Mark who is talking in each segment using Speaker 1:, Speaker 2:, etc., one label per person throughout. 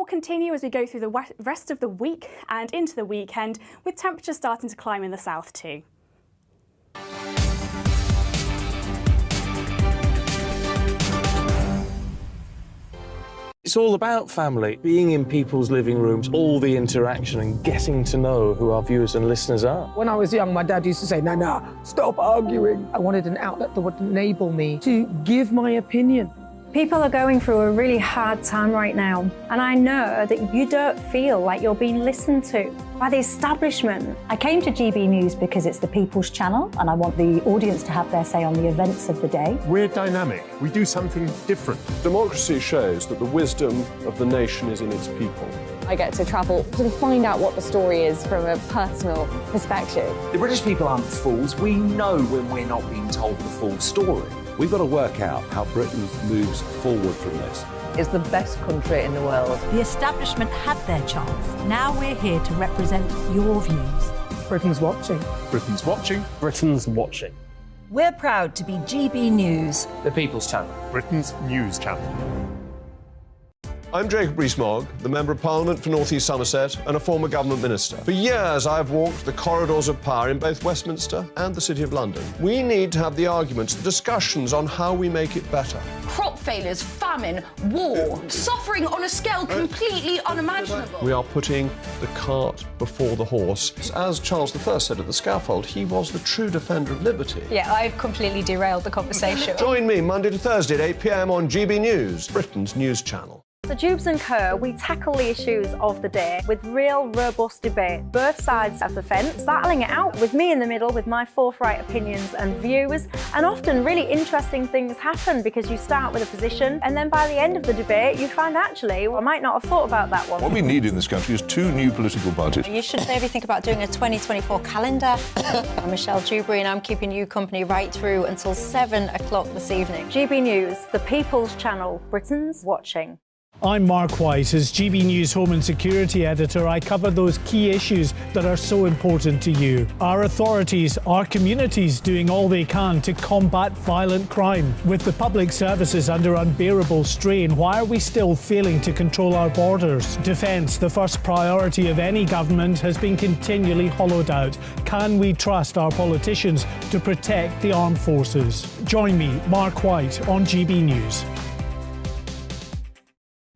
Speaker 1: continue as we go through the rest of the week and into the weekend, with temperatures starting to climb in the south too.
Speaker 2: It's all about family, being in people's living rooms, all the interaction and getting to know who our viewers and listeners are.
Speaker 3: When I was young, my dad used to say, "Nana, stop arguing." I wanted an outlet that would enable me to give my opinion.
Speaker 4: People are going through a really hard time right now, and I know that you don't feel like you're being listened to by the establishment.
Speaker 5: I came to GB News because it's the People's Channel, and I want the audience to have their say on the events of the day.
Speaker 6: We're dynamic. We do something different.
Speaker 7: Democracy shows that the wisdom of the nation is in its people.
Speaker 8: I get to travel to find out what the story is from a personal perspective.
Speaker 9: The British people aren't fools. We know when we're not being told the full story.
Speaker 10: We've got to work out how Britain moves forward from this.
Speaker 11: It's the best country in the world.
Speaker 12: The establishment had their chance. Now we're here to represent your views.
Speaker 3: Britain's watching.
Speaker 6: Britain's watching.
Speaker 2: Britain's watching.
Speaker 12: We're proud to be GB News.
Speaker 9: The People's Channel.
Speaker 6: Britain's news channel.
Speaker 7: I'm Jacob Rees-Mogg, the Member of Parliament for North East Somerset and a former government minister. For years, I've walked the corridors of power in both Westminster and the City of London. We need to have the arguments, the discussions on how we make it better.
Speaker 13: Crop failures, famine, war, suffering on a scale completely unimaginable.
Speaker 7: We are putting the cart before the horse. As Charles I said at the scaffold, he was the true defender of liberty.
Speaker 8: Yeah, I've completely derailed the conversation.
Speaker 7: Join me Monday to Thursday at 8 p.m. on GB News, Britain's news channel.
Speaker 4: The Dewbs Co, we tackle the issues of the day with real, robust debate, both sides of the fence, battling it out with me in the middle with my forthright opinions and views. And often really interesting things happen because you start with a position and then by the end of the debate you find actually, well, I might not have thought about that one.
Speaker 10: What we need in this country is 2 new political parties.
Speaker 14: You should maybe think about doing a 2024 calendar. I'm Michelle Dewberry and I'm keeping you company right through until 7 o'clock this evening.
Speaker 4: GB News, the People's Channel, Britain's watching.
Speaker 15: I'm Mark White. As GB News Home and Security Editor, I cover those key issues that are so important to you. Our authorities, our communities doing all they can to combat violent crime. With the public services under unbearable strain, why are we still failing to control our borders? Defence, the first priority of any government, has been continually hollowed out. Can we trust our politicians to protect the armed forces? Join me, Mark White, on GB News.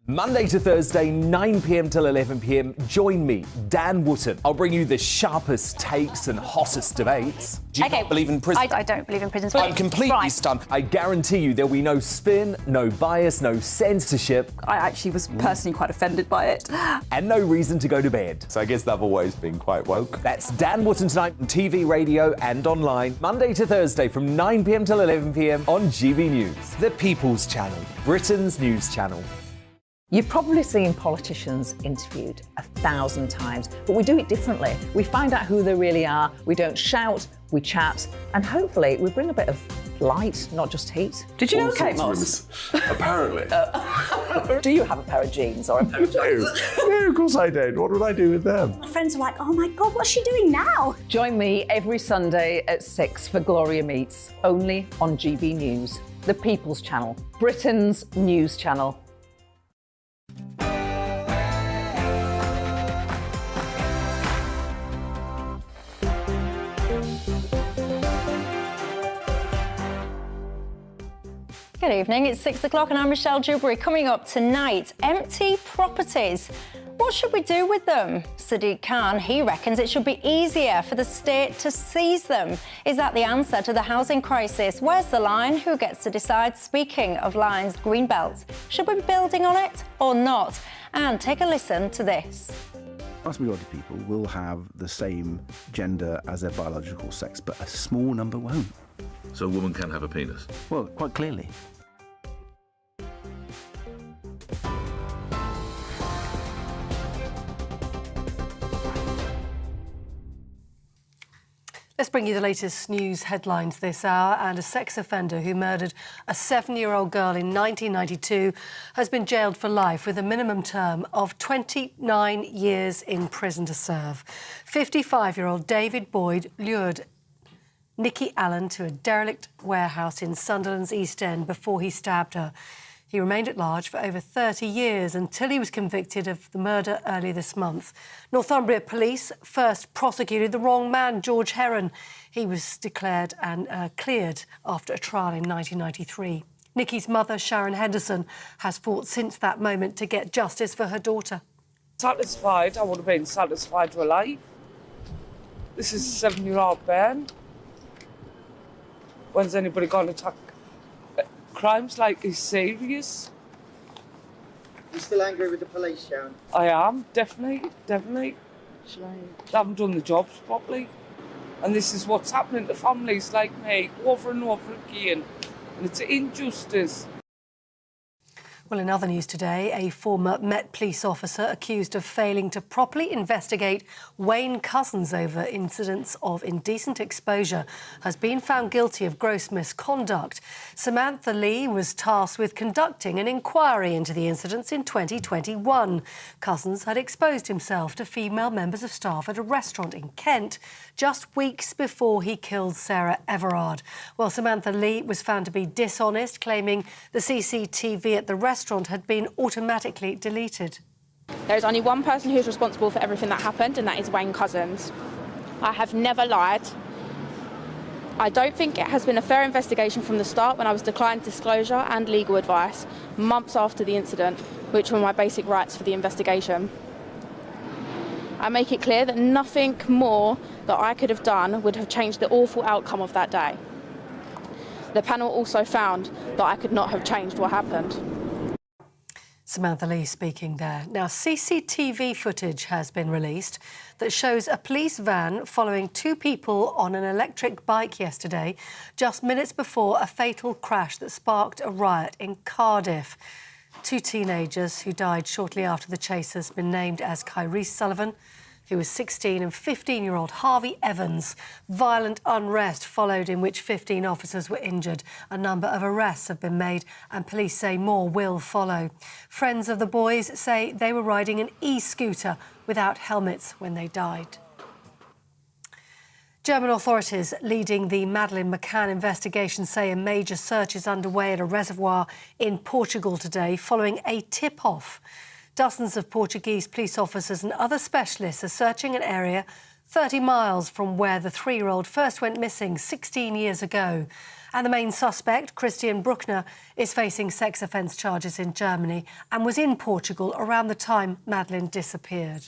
Speaker 9: Monday to Thursday, 9 p.m. till 11 p.m. Join me, Dan Wootton. I'll bring you the sharpest takes and hottest debates. Do you not believe in prison?
Speaker 4: I don't believe in prisons.
Speaker 9: I'm completely stunned. I guarantee you there'll be no spin, no bias, no censorship.
Speaker 16: I actually was personally quite offended by it.
Speaker 9: And no reason to go to bed.
Speaker 10: So I guess they've always been quite woke.
Speaker 9: That's Dan Wootton tonight on TV, radio and online. Monday to Thursday from 9 p.m. till 11 p.m. on GB News. The People's Channel, Britain's news channel.
Speaker 11: You've probably seen politicians interviewed 1,000 times, but we do it differently. We find out who they really are, we don't shout, we chat, and hopefully we bring a bit of light, not just heat.
Speaker 16: Did you know Kate Moss?
Speaker 10: Apparently.
Speaker 11: Do you have a pair of jeans or a pair of jeans?
Speaker 10: No, of course I don't. What would I do with them?
Speaker 12: My friends are like, oh my God, what's she doing now?
Speaker 11: Join me every Sunday at 6 for Gloria Meets, only on GB News, the People's Channel, Britain's news channel.
Speaker 14: Good evening, it's 6 o'clock and I'm Michelle Dewberry. Coming up tonight, empty properties. What should we do with them? Sadiq Khan, he reckons it should be easier for the state to seize them. Is that the answer to the housing crisis? Where's the line? Who gets to decide? Speaking of lines, Greenbelt. Should we be building on it or not? And take a listen to this.
Speaker 17: The vast majority of people will have the same gender as their biological sex, but a small number won't.
Speaker 10: So a woman can have a penis?
Speaker 17: Well, quite clearly.
Speaker 18: Let's bring you the latest news headlines this hour. And a sex offender who murdered a 7-year-old girl in 1992 has been jailed for life with a minimum term of 29 years in prison to serve. 55-year-old David Boyd lured Nikki Allen to a derelict warehouse in Sunderland's East End before he stabbed her. He remained at large for over 30 years until he was convicted of the murder earlier this month. Northumbria police first prosecuted the wrong man, George Heron. He was declared and cleared after a trial in 1993. Nikki's mother, Sharon Henderson, has fought since that moment to get justice for her daughter.
Speaker 19: Satisfied, I would have been satisfied with life. This is a 7-year-old Ben. When's anybody going to talk crimes like this serious?
Speaker 20: You're still angry with the police, Sharon?
Speaker 19: I am, definitely. They haven't done the jobs properly. And this is what's happening to families like me over and over again. And it's injustice.
Speaker 18: Well, in other news today, a former Met police officer accused of failing to properly investigate Wayne Couzens over incidents of indecent exposure has been found guilty of gross misconduct. Samantha Lee was tasked with conducting an inquiry into the incidents in 2021. Couzens had exposed himself to female members of staff at a restaurant in Kent just weeks before he killed Sarah Everard. Well, Samantha Lee was found to be dishonest, claiming the CCTV at the restaurant had been automatically deleted.
Speaker 21: There is only one person who is responsible for everything that happened, and that is Wayne Couzens. I have never lied. I don't think it has been a fair investigation from the start when I was declined disclosure and legal advice months after the incident, which were my basic rights for the investigation. I make it clear that nothing more that I could have done would have changed the awful outcome of that day. The panel also found that I could not have changed what happened.
Speaker 18: Samantha Lee speaking there. Now, CCTV footage has been released that shows a police van following two people on an electric bike yesterday, just minutes before a fatal crash that sparked a riot in Cardiff. Two teenagers who died shortly after the chase has been named as Kyrie Sullivan, who was 16, and 15-year-old Harvey Evans. Violent unrest followed in which 15 officers were injured. A number of arrests have been made and police say more will follow. Friends of the boys say they were riding an e-scooter without helmets when they died. German authorities leading the Madeleine McCann investigation say a major search is underway at a reservoir in Portugal today following a tip-off. Dozens of Portuguese police officers and other specialists are searching an area 30 miles from where the 3-year-old first went missing 16 years ago. And the main suspect, Christian Bruckner, is facing sex offence charges in Germany and was in Portugal around the time Madeleine disappeared.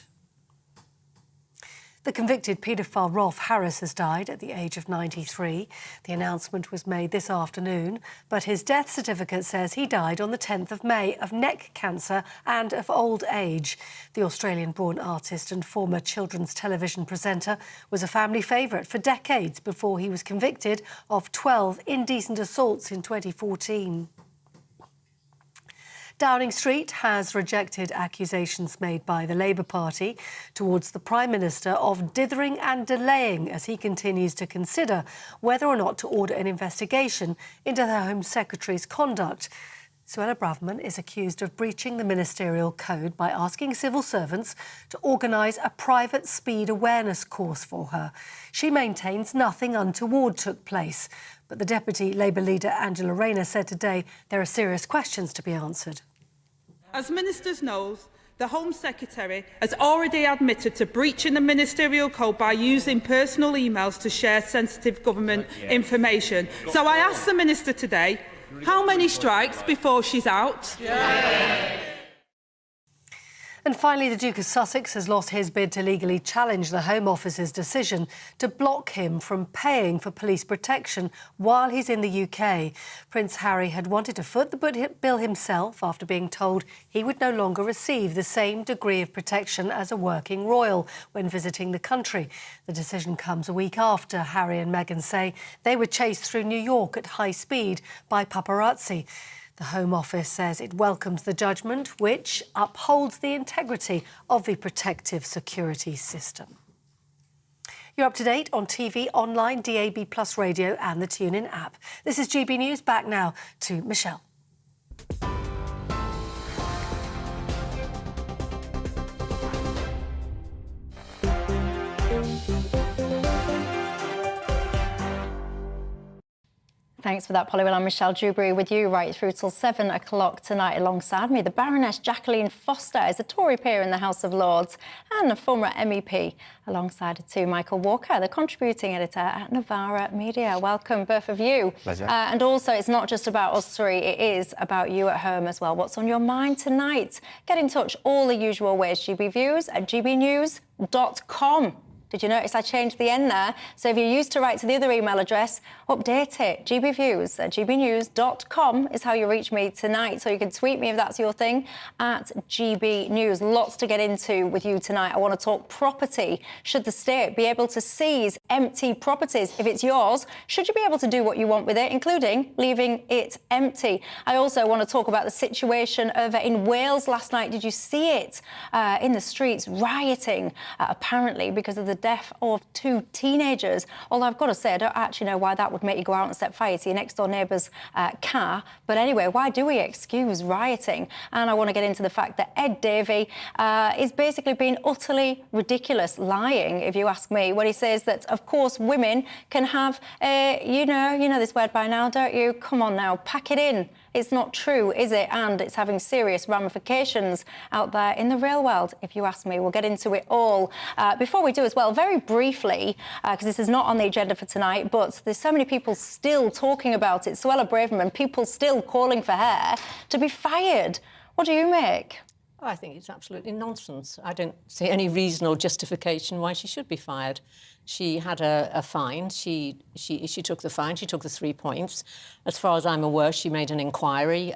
Speaker 18: The convicted paedophile Rolf Harris has died at the age of 93. The announcement was made this afternoon, but his death certificate says he died on the 10th of May of neck cancer and of old age. The Australian-born artist and former children's television presenter was a family favourite for decades before he was convicted of 12 indecent assaults in 2014. Downing Street has rejected accusations made by the Labour Party towards the Prime Minister of dithering and delaying as he continues to consider whether or not to order an investigation into the Home Secretary's conduct. Suella Braverman is accused of breaching the ministerial code by asking civil servants to organise a private speed awareness course for her. She maintains nothing untoward took place, but the Deputy Labour leader Angela Rayner said today there are serious questions to be answered.
Speaker 22: As ministers know, the Home Secretary has already admitted to breaching the ministerial code by using personal emails to share sensitive government information. So I asked the Minister today, how many strikes before she's out?
Speaker 18: And finally, the Duke of Sussex has lost his bid to legally challenge the Home Office's decision to block him from paying for police protection while he's in the UK. Prince Harry had wanted to foot the bill himself after being told he would no longer receive the same degree of protection as a working royal when visiting the country. The decision comes a week after Harry and Meghan say they were chased through New York at high speed by paparazzi. The Home Office says it welcomes the judgment, which upholds the integrity of the protective security system. You're up to date on TV, online, DAB+ radio and the TuneIn app. This is GB News. Back now to Michelle.
Speaker 14: Thanks for that, Polly. Well, I'm Michelle Dewberry with you right through till 7 o'clock tonight. Alongside me, the Baroness Jacqueline Foster is a Tory peer in the House of Lords and a former MEP. Alongside her too, Michael Walker, the contributing editor at Novara Media. Welcome, both of you.
Speaker 1: Pleasure.
Speaker 14: And also, it's not just about us three, it is about you at home as well. What's on your mind tonight? Get in touch all the usual ways. GBviews at gbnews.com. Did you notice I changed the N there? So if you're used to write to the other email address, update it. gbviews at gbnews.com is how you reach me tonight. So you can tweet me if that's your thing, at gbnews. Lots to get into with you tonight. I want to talk property. Should the state be able to seize empty properties if it's yours? Should you be able to do what you want with it, including leaving it empty? I also want to talk about the situation over in Wales last night. Did you see it? In the streets, rioting, apparently because of the death of 2 teenagers. Although I've got to say, I don't actually know why that would make you go out and set fire to your next door neighbour's car. But anyway, why do we excuse rioting? And I want to get into the fact that Ed Davey is basically being utterly ridiculous, lying, if you ask me, when he says that, of course, women can have, you know this word by now, don't you? Come on now, pack it in. It's not true, is it? And it's having serious ramifications out there in the real world, if you ask me. We'll get into it all. Before we do as well, very briefly, because this is not on the agenda for tonight, but there's so many people still talking about it. Suella Braverman, people still calling for her to be fired. What do you make?
Speaker 1: I think it's absolutely nonsense. I don't see any reason or justification why she should be fired. She had a fine. She took the fine. She took the 3 points. As far as I'm aware, she made an inquiry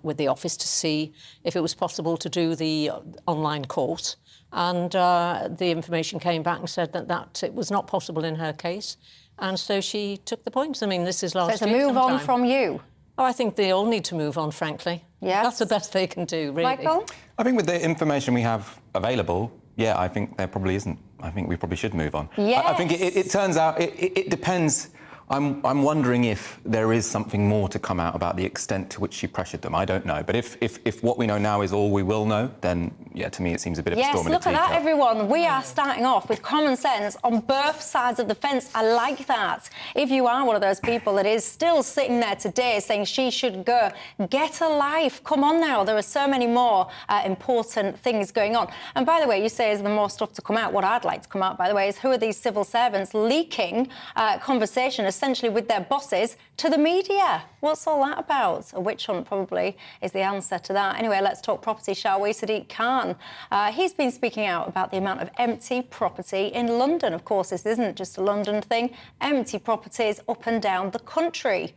Speaker 1: with the office to see if it was possible to do the online court. And the information came back and said that it was not possible in her case. And so she took the points. I mean, this is last year.
Speaker 14: So it's a move on from you?
Speaker 1: Oh, I think they all need to move on, frankly.
Speaker 14: Yes.
Speaker 1: That's the best they can do, really.
Speaker 14: Michael?
Speaker 5: I think with the information we have available, yeah, I think there probably isn't. I think we probably should move on.
Speaker 14: Yes.
Speaker 5: I think it turns out, it depends. I'm wondering if there is something more to come out about the extent to which she pressured them. I don't know. But if what we know now is all we will know, then, yeah, to me it seems a bit of a storm in a teacup.
Speaker 14: Yes, look at that, everyone. We are starting off with common sense on both sides of the fence. I like that. If you are one of those people that is still sitting there today saying she should go, get a life. Come on now. There are so many more important things going on. And by the way, you say is there more stuff to come out? What I'd like to come out, by the way, is who are these civil servants leaking conversation essentially with their bosses to the media? What's all that about? A witch hunt probably is the answer to that. Anyway, let's talk property, shall we? Sadiq Khan. He's been speaking out about the amount of empty property in London. Of course, this isn't just a London thing. Empty properties up and down the country.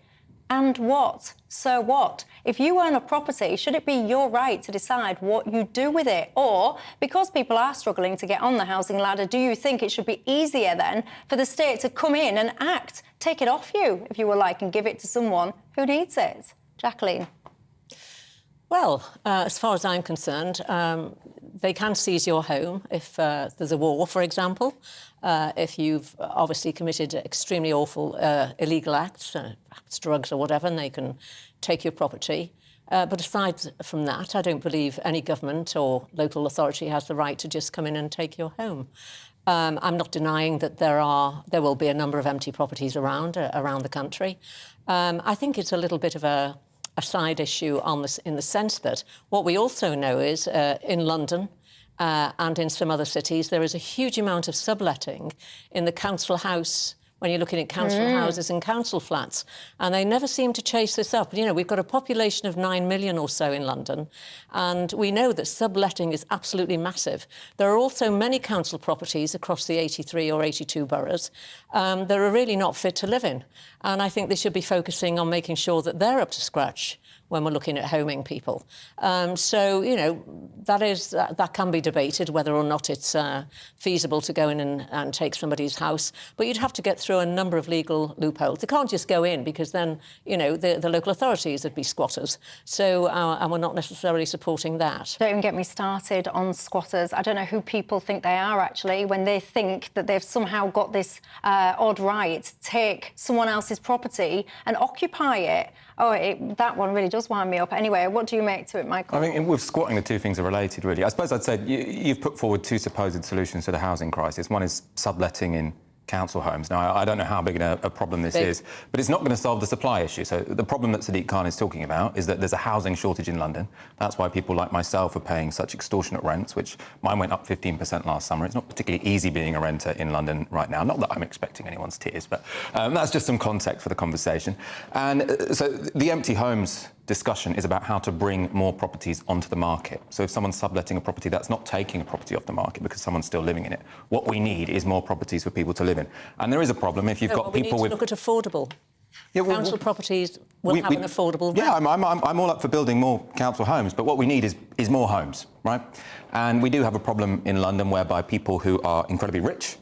Speaker 14: And what? So what? If you own a property, should it be your right to decide what you do with it? Or, because people are struggling to get on the housing ladder, do you think it should be easier then for the state to come in and act, take it off you, if you were like, and give it to someone who needs it? Jacqueline?
Speaker 1: Well, as far as I'm concerned, they can seize your home if there's a war, for example. If you've obviously committed extremely awful illegal acts, perhaps drugs or whatever, and they can take your property. But aside from that, I don't believe any government or local authority has the right to just come in and take your home. I'm not denying that there will be a number of empty properties around the country. I think it's a little bit of a side issue on this, in the sense that what we also know is in London and in some other cities, there is a huge amount of subletting in the council house, when you're looking at council houses and council flats, and they never seem to chase this up. You know, we've got a population of 9 million or so in London, and we know that subletting is absolutely massive. There are also many council properties across the 83 or 82 boroughs that are really not fit to live in, and I think they should be focusing on making sure that they're up to scratch when we're looking at homing people. So, you know, that can be debated, whether or not it's feasible to go in and take somebody's house. But you'd have to get through a number of legal loopholes. They can't just go in because then, you know, the local authorities would be squatters. So, and we're not necessarily supporting that.
Speaker 14: Don't even get me started on squatters. I don't know who people think they are, actually, when they think that they've somehow got this odd right to take someone else's property and occupy it. Oh, that one really does wind me up. Anyway, what do you make to it, Michael?
Speaker 5: I think with squatting, the two things are related, really. I suppose I'd say you've put forward two supposed solutions to the housing crisis. One is subletting in council homes. Now, I don't know how big a problem this is, but it's not going to solve the supply issue. So the problem that Sadiq Khan is talking about is that there's a housing shortage in London. That's why people like myself are paying such extortionate rents, which mine went up 15% last summer. It's not particularly easy being a renter in London right now. Not that I'm expecting anyone's tears, but that's just some context for the conversation. And so the empty homes discussion is about how to bring more properties onto the market. So if someone's subletting a property, that's not taking a property off the market because someone's still living in it. What we need is more properties for people to live in. And there is a problem if you've got people with...
Speaker 1: We need to look at affordable. Council properties will have an affordable rent.
Speaker 5: Yeah, I'm all up for building more council homes, but what we need is more homes, right? And we do have a problem in London whereby people who are incredibly rich,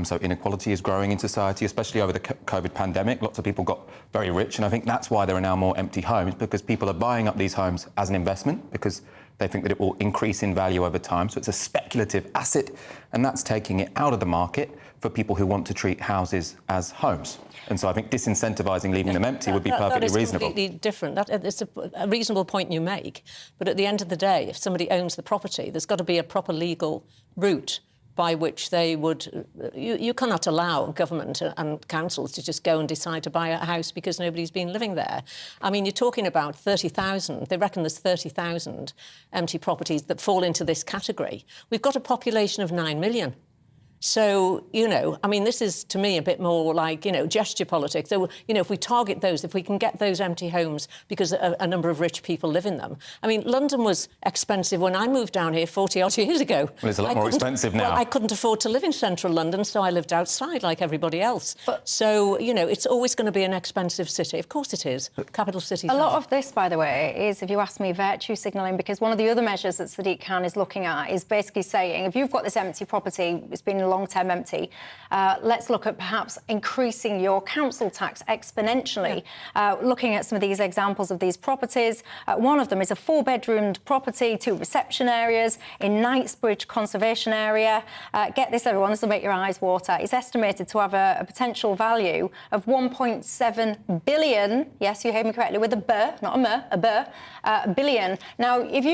Speaker 5: so inequality is growing in society, especially over the COVID pandemic. Lots of people got very rich, and I think that's why there are now more empty homes, because people are buying up these homes as an investment because they think that it will increase in value over time. So it's a speculative asset, and that's taking it out of the market for people who want to treat houses as homes. And so I think disincentivising leaving them empty would be perfectly reasonable.
Speaker 1: That is completely different. It's a reasonable point you make. But at the end of the day, if somebody owns the property, there's got to be a proper legal route by which they would... You cannot allow government and councils to just go and decide to buy a house because nobody's been living there. I mean, you're talking about 30,000. They reckon there's 30,000 empty properties that fall into this category. We've got a population of 9 million. So, I mean, this is, to me, a bit more like, gesture politics. So, if we target those, if we can get those empty homes because a number of rich people live in them. I mean, London was expensive when I moved down here 40-odd years ago.
Speaker 5: Well, it's a lot more expensive now.
Speaker 1: Well, I couldn't afford to live in central London, so I lived outside like everybody else. So, it's always going to be an expensive city. Of course it is. Capital cities.
Speaker 14: A lot of this, by the way, is, if you ask me, virtue signalling, because one of the other measures that Sadiq Khan is looking at is basically saying, if you've got this empty property, it's been long-term empty, let's look at perhaps increasing your council tax exponentially. Looking at some of these examples of these properties, one of them is a 4-bedroomed property, 2 reception areas in Knightsbridge Conservation Area. Get this, everyone, this will make your eyes water. It's estimated to have a potential value of 1.7 billion. Yes, you heard me correctly, with a B, not a M, a B, billion. Now, if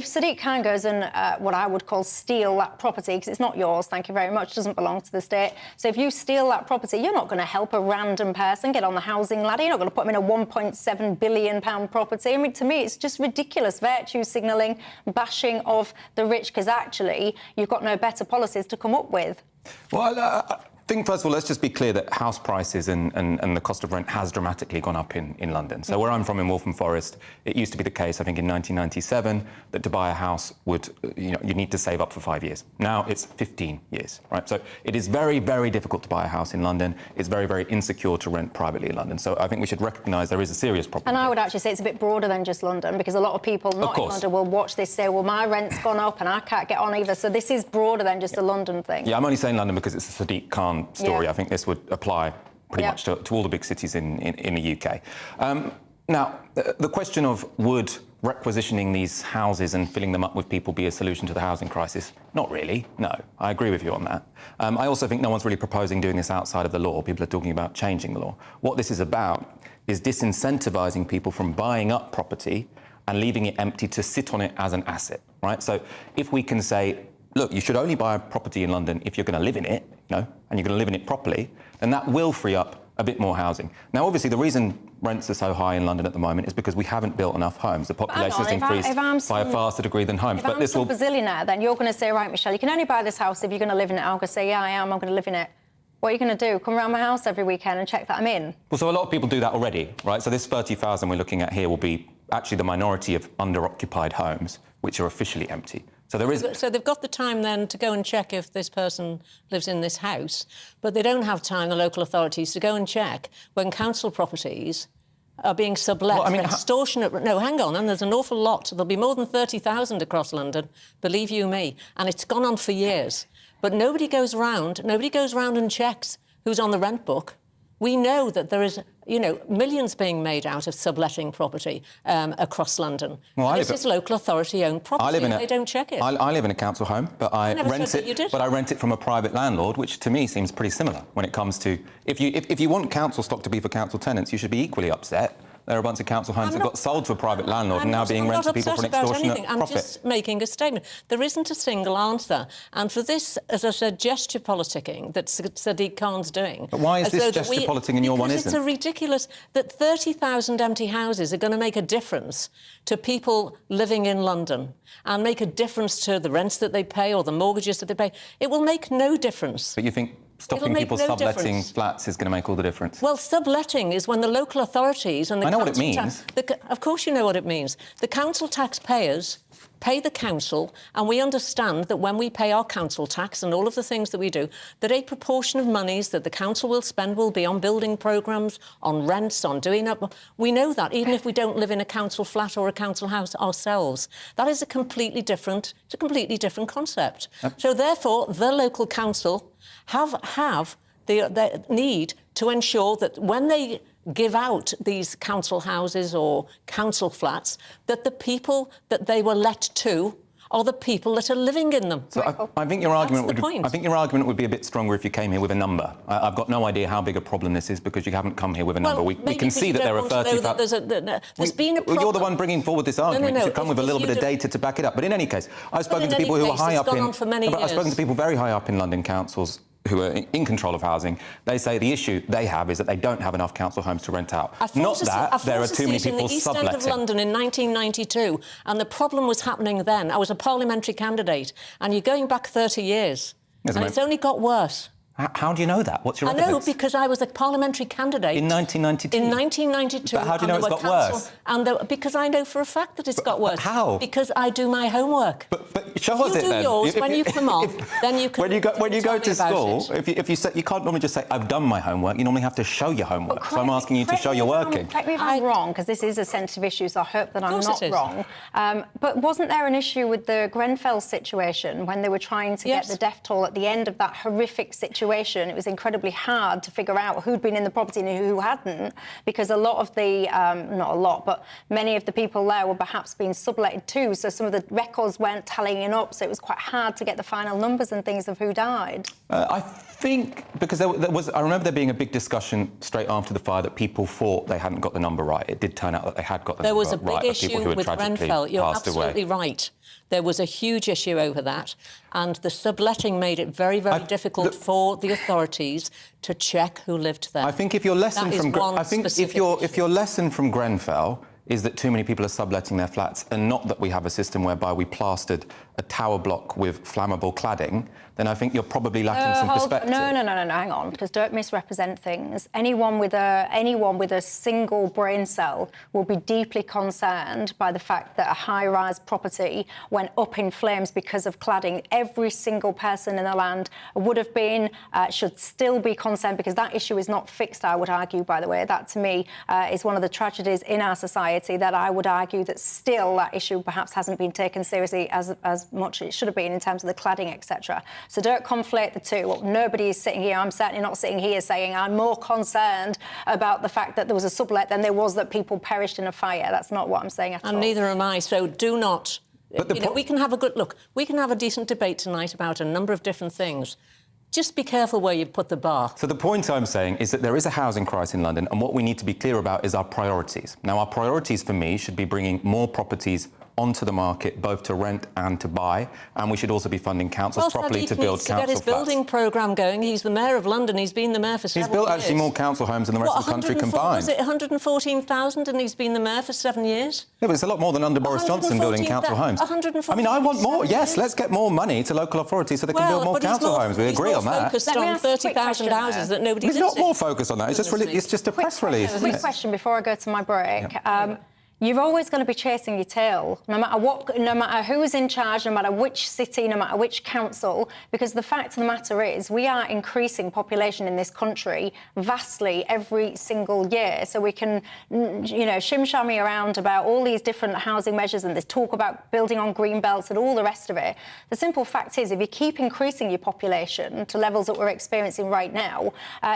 Speaker 14: Sadiq Khan goes and what I would call steal that property, because it's not yours, thank you very much, doesn't belong to the state. So if you steal that property, you're not going to help a random person get on the housing ladder. You're not going to put them in a £1.7 billion property. I mean, to me, it's just ridiculous virtue signalling, bashing of the rich, because actually you've got no better policies to come up with.
Speaker 5: Well, I think, first of all, let's just be clear that house prices and the cost of rent has dramatically gone up in London. So where I'm from in Waltham Forest, it used to be the case, I think, in 1997, that to buy a house would, you need to save up for 5 years. Now it's 15 years, right? So it is very, very difficult to buy a house in London. It's very, very insecure to rent privately in London. So I think we should recognise there is a serious problem.
Speaker 14: And I would actually say it's a bit broader than just London, because a lot of people not in London will watch this, say, well, my rent's gone up and I can't get on either. So this is broader than just a London thing.
Speaker 5: Yeah, I'm only saying London because it's a Sadiq Khan story. Yeah. I think this would apply pretty much to all the big cities in the UK. Now, the question of would requisitioning these houses and filling them up with people be a solution to the housing crisis? Not really, no. I agree with you on that. I also think no one's really proposing doing this outside of the law. People are talking about changing the law. What this is about is disincentivising people from buying up property and leaving it empty to sit on it as an asset, right? So if we can say, look, you should only buy a property in London if you're going to live in it, and you're going to live in it properly, then that will free up a bit more housing. Now, obviously, the reason rents are so high in London at the moment is because we haven't built enough homes. The population has increased by a faster degree than homes.
Speaker 14: But this will... If I'm a billionaire, then you're going to say, right, Michelle, you can only buy this house if you're going to live in it. I'm going to say, yeah, I am. I'm going to live in it. What are you going to do? Come around my house every weekend and check that I'm in? Well,
Speaker 5: so a lot of people do that already, right? So this 30,000 we're looking at here will be actually the minority of under-occupied homes, which are officially empty. So there is...
Speaker 1: So they've got the time then to go and check if this person lives in this house, but they don't have time, the local authorities, to go and check when council properties are being sublet for extortionate... No, hang on, and there's an awful lot. There'll be more than 30,000 across London, believe you me, and it's gone on for years. But nobody goes round and checks who's on the rent book. We know that there is, millions being made out of subletting property across London. Well, this is local authority-owned property, and they don't check it.
Speaker 5: I live in a council home, but I rent it. But I rent it from a private landlord, which to me seems pretty similar when it comes to if you want council stock to be for council tenants, you should be equally upset There are a bunch of council homes that got sold to a private landlord and now being rented to people for an extortionate profit.
Speaker 1: I'm just making a statement. There isn't a single answer. And for this, as I said, gesture politicking that Sadiq Khan's doing...
Speaker 5: But why is this gesture politicking and your one isn't?
Speaker 1: Because it's a ridiculous... that 30,000 empty houses are going to make a difference to people living in London and make a difference to the rents that they pay or the mortgages that they pay. It will make no difference.
Speaker 5: But you think stopping people subletting flats is going to make all the difference?
Speaker 1: Well, subletting is when the local authorities and the
Speaker 5: I know what it means.
Speaker 1: Of course you know what it means. The council taxpayers pay the council, and we understand that when we pay our council tax and all of the things that we do, that a proportion of monies that the council will spend will be on building programmes, on rents, on doing up... We know that, even if we don't live in a council flat or a council house ourselves. That is a completely different concept. Yep. So, therefore, the local council have the need to ensure that when they give out these council houses or council flats, that the people that they were let to are the people that are living in them.
Speaker 5: So I think your argument would be a bit stronger if you came here with a number. I've got no idea how big a problem this is because you haven't come here with a number. We can see that there are 30,000...
Speaker 1: There's been a problem.
Speaker 5: You're the one bringing forward this argument. You should come with a little bit of data to back it up. But in any case, I've spoken to people who are high up in... I've spoken to people very high up in London councils who are in control of housing. They say the issue they have is that they don't have enough council homes to rent out. Not that there are too many people subletting. I fought a seat in the East End of London in 1992, and the problem was happening then. I was a parliamentary candidate, and you're going back 30 years, and it's only got worse. How do you know that? What's your evidence?
Speaker 1: I know because I was a parliamentary candidate.
Speaker 5: In 1992?
Speaker 1: In 1992.
Speaker 5: But how do you know it's got worse?
Speaker 1: Because I know for a fact that it's got worse.
Speaker 5: How?
Speaker 1: Because I do my homework.
Speaker 5: But show us it then.
Speaker 1: You do yours, when you come on, then you can...
Speaker 5: When you go to school, if you say... You can't normally just say, I've done my homework. You normally have to show your homework. So I'm asking you to show your working.
Speaker 14: Correct me if I'm wrong, because this is a sensitive issue, so I hope that I'm not wrong. But wasn't there an issue with the Grenfell situation when they were trying to get the death toll at the end of that horrific situation? It was incredibly hard to figure out who'd been in the property and who hadn't, because a lot of the, not a lot, but many of the people there were perhaps being subletted too, so some of the records weren't tallying up, so it was quite hard to get the final numbers and things of who died.
Speaker 5: I think, because there was... I remember there being a big discussion straight after the fire that people thought they hadn't got the number right. It did turn out that they had got the number right.
Speaker 1: There was a big issue with Grenfell. You're absolutely right. There was a huge issue over that, and the subletting made it very, very difficult for the authorities to check who lived there.
Speaker 5: I think if your lesson if your lesson from Grenfell is that too many people are subletting their flats and not that we have a system whereby we plastered a tower block with flammable cladding, then I think you're probably lacking some perspective.
Speaker 14: No, hang on, because don't misrepresent things. Anyone with a single brain cell will be deeply concerned by the fact that a high-rise property went up in flames because of cladding. Every single person in the land would have been, should still be concerned, because that issue is not fixed, I would argue, by the way. That, to me, is one of the tragedies in our society, that I would argue that still that issue perhaps hasn't been taken seriously as much as it should have been in terms of the cladding, etc. So don't conflate the two. Well, nobody is sitting here, I'm certainly not sitting here saying I'm more concerned about the fact that there was a sublet than there was that people perished in a fire. That's not what I'm saying at all.
Speaker 1: And neither am I, so do not... we can have a good look. We can have a decent debate tonight about a number of different things. Just be careful where you put the bar.
Speaker 5: So the point I'm saying is that there is a housing crisis in London, and what we need to be clear about is our priorities. Now, our priorities for me should be bringing more properties onto the market, both to rent and to buy, and we should also be funding councils properly to build council flats.
Speaker 1: Get his building programme going. He's the mayor of London. He's been the mayor for several years.
Speaker 5: He's built actually more council homes than the rest of the country combined.
Speaker 1: Was it 114,000 and he's been the mayor for 7 years?
Speaker 5: Yeah, but it's a lot more than under Boris Johnson building council homes. I mean, I want more. Yes, let's get more money to local authorities so they can build more council homes. We agree on that.
Speaker 1: He's more focused on 30,000 houses that nobody's
Speaker 5: in. He's not more focused on that. It's just a press release.
Speaker 14: Quick question before I go to my break. You're always going to be chasing your tail, no matter what, no matter who's in charge, no matter which city, no matter which council, because the fact of the matter is we are increasing population in this country vastly every single year. So we can, shim-shammy around about all these different housing measures and this talk about building on green belts and all the rest of it. The simple fact is, if you keep increasing your population to levels that we're experiencing right now,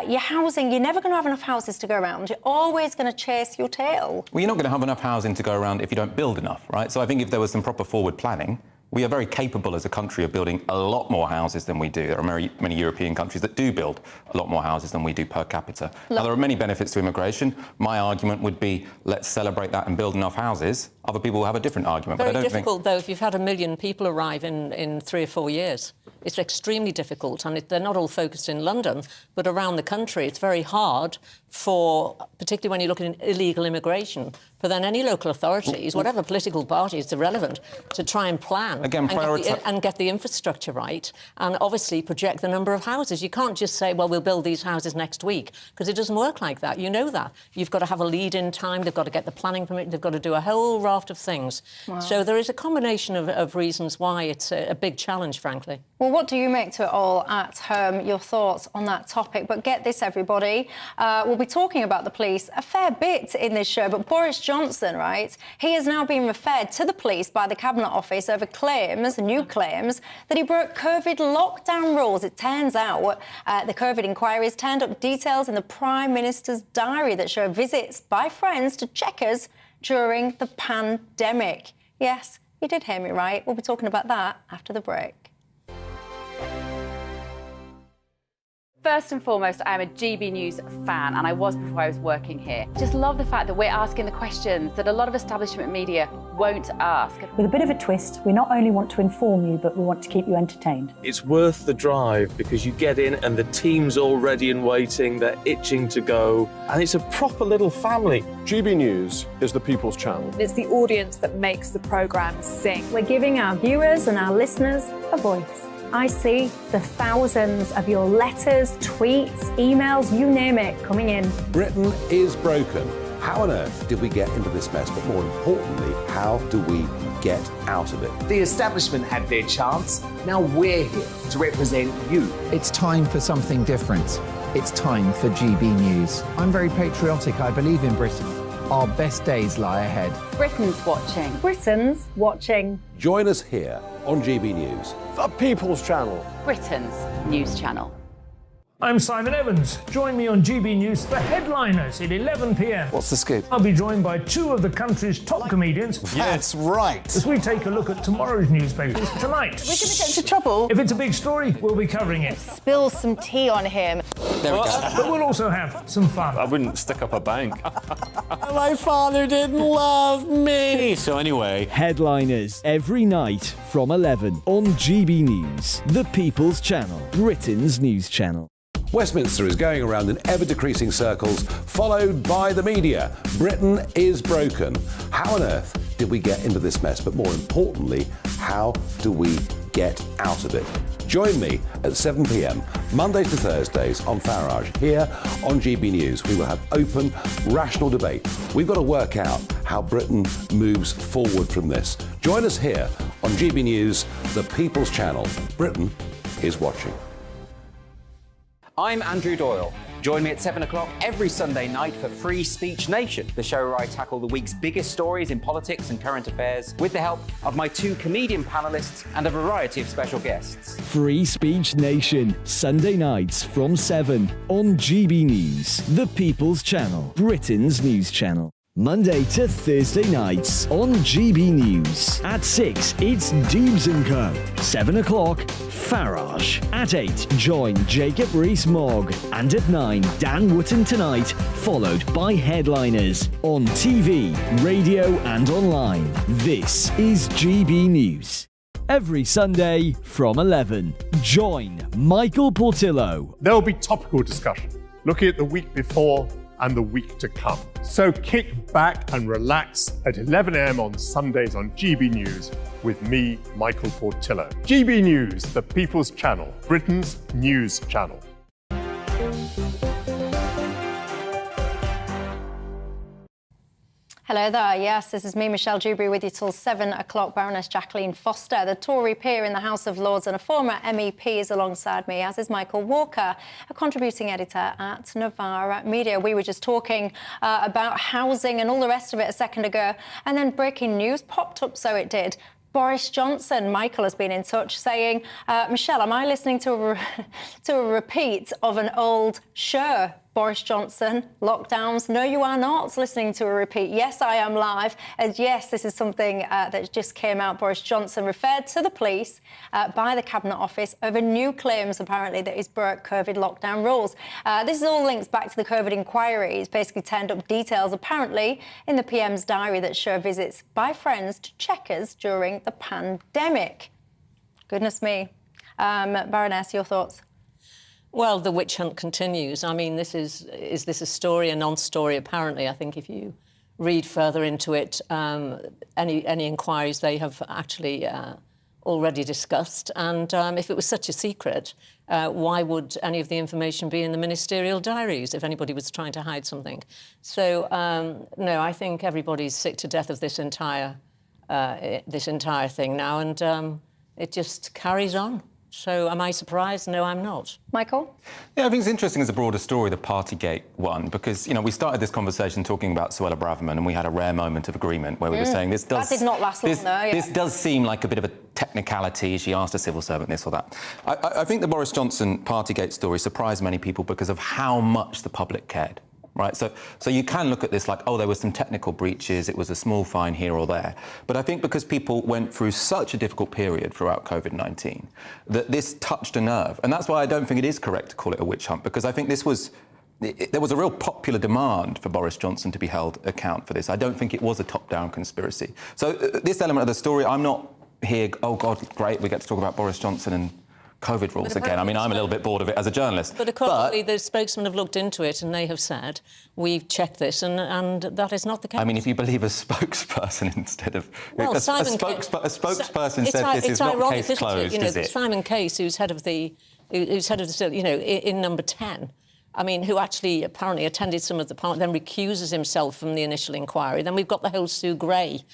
Speaker 14: your housing, you're never going to have enough houses to go around. You're always going to chase your tail.
Speaker 5: Well, you're not going to have enough housing to go around if you don't build enough, right? So I think if there was some proper forward planning, We are very capable as a country of building a lot more houses than we do. There are many European countries that do build a lot more houses than we do per capita. Now, there are many benefits to immigration. My argument would be, let's celebrate that and build enough houses. Other people will have a different argument.
Speaker 1: Very
Speaker 5: but I don't
Speaker 1: difficult, though, if you've had 1 million people arrive in 3 or 4 years. It's extremely difficult, and they're not all focused in London, but around the country. It's very hard for, particularly when you're looking at illegal immigration, for then any local authorities, whatever political party, it's irrelevant, to try and plan and get the infrastructure right, and obviously project the number of houses. You can't just say, well, we'll build these houses next week, because it doesn't work like that. You know that. You've got to have a lead-in time, they've got to get the planning permit, they've got to do a whole raft of things.
Speaker 14: Wow.
Speaker 1: So there is a combination of reasons why it's a big challenge, frankly.
Speaker 14: Well, what do you make to it all at home? Your thoughts on that topic. But get this, everybody. We'll be talking about the police a fair bit in this show, but Boris Johnson, right, he has now been referred to the police by the Cabinet Office over new claims, that he broke COVID lockdown rules. It turns out the COVID inquiry has turned up details in the Prime Minister's diary that show visits by friends to checkers during the pandemic. Yes, you did hear me right. We'll be talking about that after the break.
Speaker 2: First and foremost, I am a GB News fan, and I was before I was working here. Just love the fact that we're asking the questions that a lot of establishment media won't ask.
Speaker 3: With a bit of a twist, we not only want to inform you, but we want to keep you entertained.
Speaker 23: It's worth the drive because you get in and the team's all ready and waiting, they're itching to go, and it's a proper little family.
Speaker 7: GB News is the People's Channel.
Speaker 16: It's the audience that makes the programme sing.
Speaker 4: We're giving our viewers and our listeners a voice. I see the thousands of your letters, tweets, emails, you name it, coming in.
Speaker 10: Britain is broken. How on earth did we get into this mess? But more importantly, how do we get out of it?
Speaker 9: The establishment had their chance. Now we're here to represent you.
Speaker 24: It's time for something different. It's time for GB News. I'm very patriotic. I believe in Britain. Our best days lie ahead.
Speaker 2: Britain's watching.
Speaker 4: Britain's watching.
Speaker 10: Join us here on GB News.
Speaker 7: The People's Channel.
Speaker 2: Britain's news channel.
Speaker 15: I'm Simon Evans. Join me on GB News for Headliners at 11 p.m.
Speaker 10: What's the scoop?
Speaker 15: I'll be joined by 2 of the country's top comedians.
Speaker 10: That's right.
Speaker 15: As we take a look at tomorrow's newspapers tonight.
Speaker 16: We're going to get into trouble.
Speaker 15: If it's a big story, we'll be covering it.
Speaker 14: Spill some tea on him.
Speaker 10: There we go.
Speaker 15: But we'll also have some fun.
Speaker 23: I wouldn't stick up a bank.
Speaker 10: My father didn't love me.
Speaker 23: So anyway.
Speaker 25: Headliners every night from 11 on GB News, the People's Channel, Britain's news channel.
Speaker 10: Westminster is going around in ever-decreasing circles, followed by the media. Britain is broken. How on earth did we get into this mess? But more importantly, how do we get out of it? Join me at 7 p.m, Mondays to Thursdays on Farage. Here on GB News, we will have open, rational debate. We've got to work out how Britain moves forward from this. Join us here on GB News, the People's Channel. Britain is watching.
Speaker 26: I'm Andrew Doyle. Join me at 7 o'clock every Sunday night for Free Speech Nation, the show where I tackle the week's biggest stories in politics and current affairs with the help of my 2 comedian panellists and a variety of special guests.
Speaker 25: Free Speech Nation, Sunday nights from 7 on GB News, the People's Channel, Britain's news channel. Monday to Thursday nights on GB News. At 6, it's Dewbs Co. 7 o'clock, Farage. At 8, join Jacob Rees-Mogg. And at 9, Dan Wootton Tonight, followed by Headliners. On TV, radio and online. This is GB News. Every Sunday from 11, join Michael Portillo.
Speaker 6: There'll be topical discussion, looking at the week before and the week to come. So kick back and relax at 11 a.m. on Sundays on GB News with me, Michael Portillo. GB News, the People's Channel, Britain's news channel.
Speaker 14: Hello there. Yes, this is me, Michelle Dewberry, with you till 7 o'clock. Baroness Jacqueline Foster, the Tory peer in the House of Lords and a former MEP, is alongside me, as is Michael Walker, a contributing editor at Novara Media. We were just talking about housing and all the rest of it a second ago, and then breaking news popped up, so it did. Boris Johnson, Michael has been in touch saying, Michelle, am I listening to a repeat of an old show? Boris Johnson, lockdowns. No, you are not listening to a repeat. Yes, I am live. And yes, this is something that just came out. Boris Johnson referred to the police by the Cabinet Office over new claims, apparently, that he's broke COVID lockdown rules. This is all linked back to the COVID inquiry. He's basically turned up details, apparently, in the PM's diary that show visits by friends to Chequers during the pandemic. Goodness me. Baroness, your thoughts?
Speaker 1: Well, the witch hunt continues. I mean, is this a story, a non-story? Apparently, I think if you read further into it, any inquiries they have actually already discussed. And if it was such a secret, why would any of the information be in the ministerial diaries if anybody was trying to hide something? So, no, I think everybody's sick to death of this entire thing now, and it just carries on. So am I surprised? No, I'm not.
Speaker 14: Michael?
Speaker 5: Yeah, I think it's interesting as a broader story, the Partygate one, because, you know, we started this conversation talking about Suella Braverman, and we had a rare moment of agreement where we were saying this does...
Speaker 14: That did not last long, though, yeah.
Speaker 5: This does seem like a bit of a technicality. She asked a civil servant this or that. I think the Boris Johnson Partygate story surprised many people because of how much the public cared. Right, so you can look at this like, oh, there were some technical breaches, it was a small fine here or there. But I think because people went through such a difficult period throughout COVID-19, that this touched a nerve. And that's why I don't think it is correct to call it a witch hunt, because I think there was a real popular demand for Boris Johnson to be held account for this. I don't think it was a top-down conspiracy. So this element of the story, I'm not here, oh, God, great, we get to talk about Boris Johnson and COVID rules again. I mean, I'm a little bit bored of it as a journalist.
Speaker 1: But accordingly, the spokesmen have looked into it and they have said, we've checked this, and that is not the case.
Speaker 5: I mean, if you believe a spokesperson instead of...
Speaker 1: Well,
Speaker 5: a spokesperson said this is not case closed, is it?
Speaker 1: Simon Case, who's head of the, you know, in number 10, I mean, who actually apparently attended some of the part, then recuses himself from the initial inquiry. Then we've got the whole Sue Gray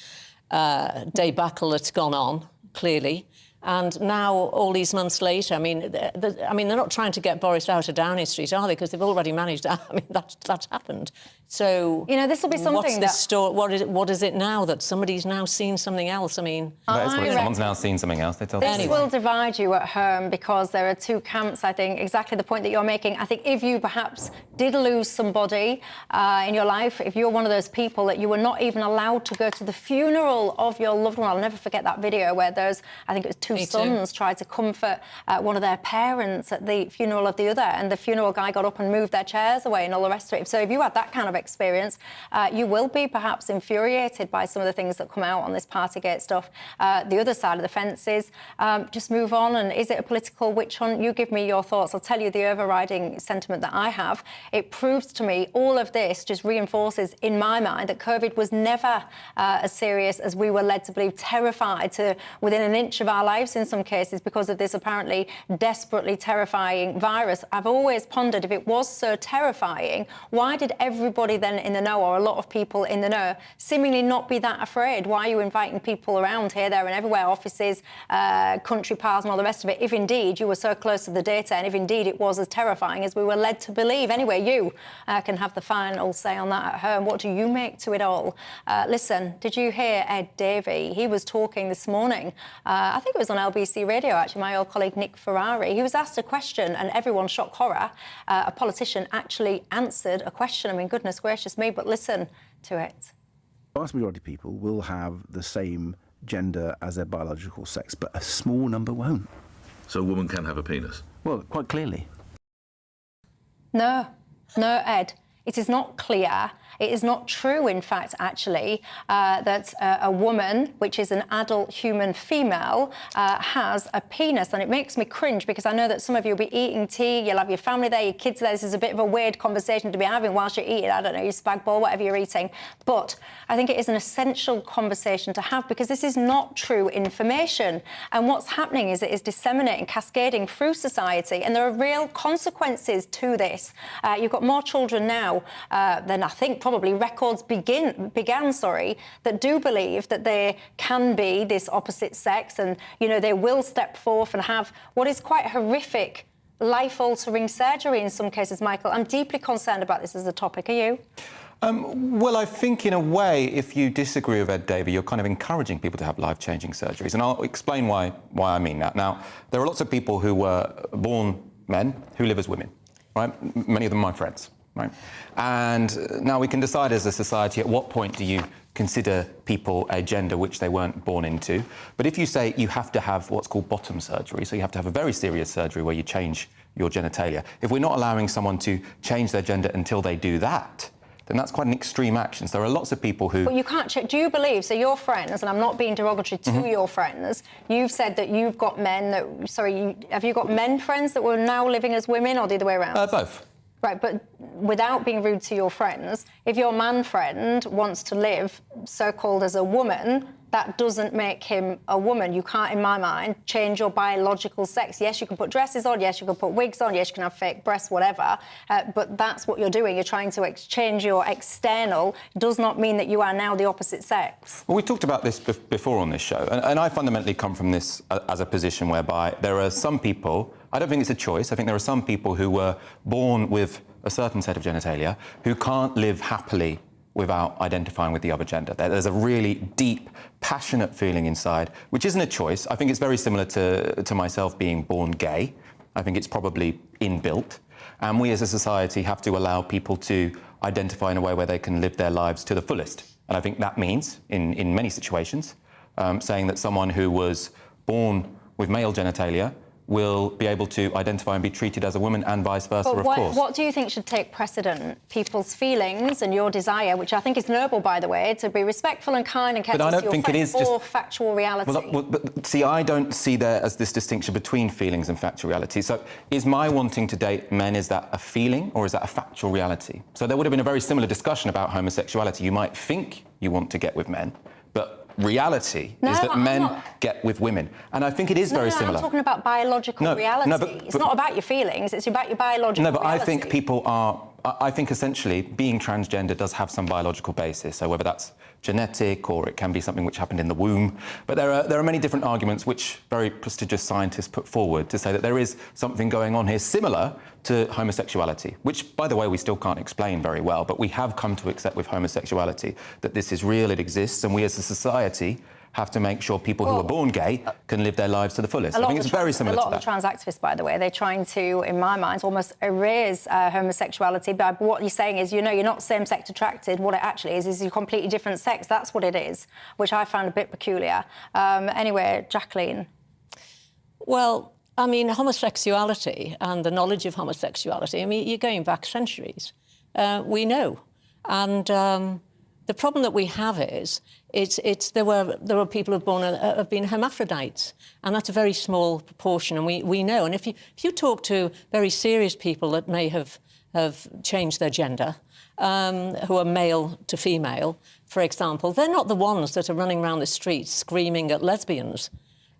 Speaker 1: debacle that's gone on, clearly. And now, all these months later, I mean, they're not trying to get Boris out of Downing Street, are they? Because they've already managed that. I mean, that's happened. So,
Speaker 14: you know, this will be something.
Speaker 1: What's this story? What is it now that somebody's now seen something else? I mean,
Speaker 5: someone's now seen something else.
Speaker 14: This will divide you at home because there are two camps. I think exactly the point that you're making. I think if you perhaps did lose somebody in your life, if you're one of those people that you were not even allowed to go to the funeral of your loved one, I'll never forget that video where those, I think it was two sons tried to comfort one of their parents at the funeral of the other, and the funeral guy got up and moved their chairs away and all the rest of it. So if you had that kind of experience, you will be perhaps infuriated by some of the things that come out on this Partygate stuff. The other side of the fence is just move on, and is it a political witch hunt? You give me your thoughts. I'll tell you the overriding sentiment that I have. It proves to me all of this just reinforces in my mind that COVID was never as serious as we were led to believe, terrified to within an inch of our lives in some cases because of this apparently desperately terrifying virus. I've always pondered, if it was so terrifying, why did everybody then in the know, or a lot of people in the know, seemingly not be that afraid? Why are you inviting people around here, there and everywhere, offices, country paths and all the rest of it, if indeed you were so close to the data and if indeed it was as terrifying as we were led to believe? Anyway, you can have the final say on that at home. What do you make to it all? Listen, did you hear Ed Davey? He was talking this morning, I think it was on LBC Radio, actually, my old colleague Nick Ferrari. He was asked a question and everyone shocked horror. A politician actually answered a question. I mean, goodness gracious me, but listen to it.
Speaker 8: The vast majority of people will have the same gender as their biological sex, but a small number won't.
Speaker 11: So a woman can have a penis?
Speaker 8: Well, quite clearly.
Speaker 14: No, Ed. It is not clear. It is not true, in fact, actually, that a woman, which is an adult human female, has a penis. And it makes me cringe because I know that some of you will be eating tea, you'll have your family there, your kids there. This is a bit of a weird conversation to be having whilst you're eating, I don't know, your spag bol, whatever you're eating. But I think it is an essential conversation to have because this is not true information. And what's happening is it is disseminating, cascading through society, and there are real consequences to this. You've got more children now than I think probably records began, that do believe that they can be this opposite sex and, you know, they will step forth and have what is quite horrific life-altering surgery in some cases, Michael. I'm deeply concerned about this as a topic. Are you?
Speaker 5: Well, I think in a way, if you disagree with Ed Davey, you're kind of encouraging people to have life-changing surgeries. And I'll explain why I mean that. Now, there are lots of people who were born men who live as women, right? Many of them my friends. right? And now we can decide as a society at what point do you consider people a gender which they weren't born into. But if you say you have to have what's called bottom surgery, so you have to have a very serious surgery where you change your genitalia, if we're not allowing someone to change their gender until they do that, then that's quite an extreme action. So there are lots of people who...
Speaker 14: But you can't check... Do you believe... So your friends, and I'm not being derogatory to your friends, you've said that you've got men that... Sorry, have you got men friends that were now living as women, or the other way around?
Speaker 5: Both.
Speaker 14: Right, but without being rude to your friends, if your man friend wants to live so-called as a woman, that doesn't make him a woman. You can't, in my mind, change your biological sex. Yes, you can put dresses on, yes, you can put wigs on, yes, you can have fake breasts, whatever, but that's what you're doing. You're trying to exchange your external. It does not mean that you are now the opposite sex.
Speaker 5: Well, we talked about this before on this show, and I fundamentally come from this as a position whereby there are some people... I don't think it's a choice. I think there are some people who were born with a certain set of genitalia who can't live happily without identifying with the other gender. There's a really deep, passionate feeling inside, which isn't a choice. I think it's very similar to myself being born gay. I think it's probably inbuilt. And we as a society have to allow people to identify in a way where they can live their lives to the fullest. And I think that means, in many situations, saying that someone who was born with male genitalia will be able to identify and be treated as a woman, and vice versa,
Speaker 14: but
Speaker 5: of course.
Speaker 14: What do you think should take precedent? People's feelings and your desire, which I think is noble, by the way, to be respectful and kind and courteous to your friends, or factual reality?
Speaker 5: But see, I don't see there as this distinction between feelings and factual reality. So is my wanting to date men, is that a feeling or is that a factual reality? So there would have been a very similar discussion about homosexuality. You might think you want to get with men, but reality is that men get with women. And I think it is very similar.
Speaker 14: I'm talking about biological reality. It's not about your feelings, it's about your biological reality.
Speaker 5: No, but I think people are... I think essentially being transgender does have some biological basis, so whether that's genetic or it can be something which happened in the womb. But there are many different arguments which very prestigious scientists put forward to say that there is something going on here similar to homosexuality, which, by the way, we still can't explain very well, but we have come to accept with homosexuality that this is real, it exists, and we as a society have to make sure people who are born gay can live their lives to the fullest. I think it's very similar to that.
Speaker 14: A lot of the trans activists, by the way, they're trying to, in my mind, almost erase homosexuality. But what you're saying is, you know, you're not same-sex attracted. What it actually is a completely different sex. That's what it is, which I found a bit peculiar. Anyway, Jacqueline.
Speaker 1: Well, I mean, homosexuality and the knowledge of homosexuality, I mean, you're going back centuries. We know. And the problem that we have is there were people who have been hermaphrodites, and that's a very small proportion, and we know. And if you talk to very serious people that may have changed their gender, who are male to female, for example, they're not the ones that are running around the streets screaming at lesbians.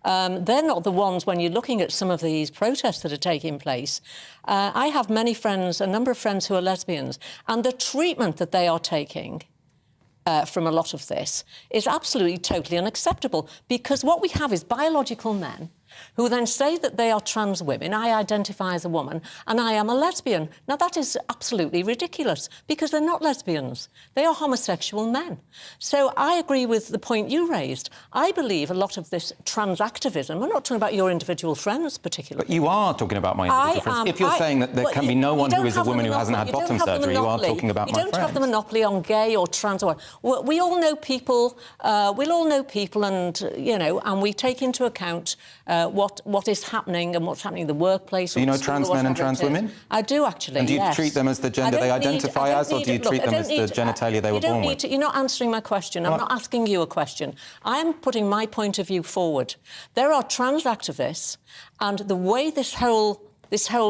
Speaker 1: They're not the ones, when you're looking at some of these protests that are taking place. I have many friends, a number of friends who are lesbians, and the treatment that they are taking from a lot of this is absolutely, totally unacceptable, because what we have is biological men who then say that they are trans women. I identify as a woman and I am a lesbian. Now, that is absolutely ridiculous, because they're not lesbians. They are homosexual men. So I agree with the point you raised. I believe a lot of this trans activism, I'm not talking about your individual friends particularly.
Speaker 5: But you are talking about my individual friends. If you're saying that there can be no one who is a woman who hasn't had bottom surgery, you are talking about my friends.
Speaker 1: You don't have the monopoly on gay or trans or... We all know people, and, you know, and we take into account what is happening and what's happening in the workplace.
Speaker 5: Do you know trans men and trans women?
Speaker 1: I do, actually,
Speaker 5: And do you treat them as the gender they identify as, or do you treat them as the genitalia they were born with?
Speaker 1: You're not answering my question. I'm not asking you a question. I'm putting my point of view forward. There are trans activists, and the way this whole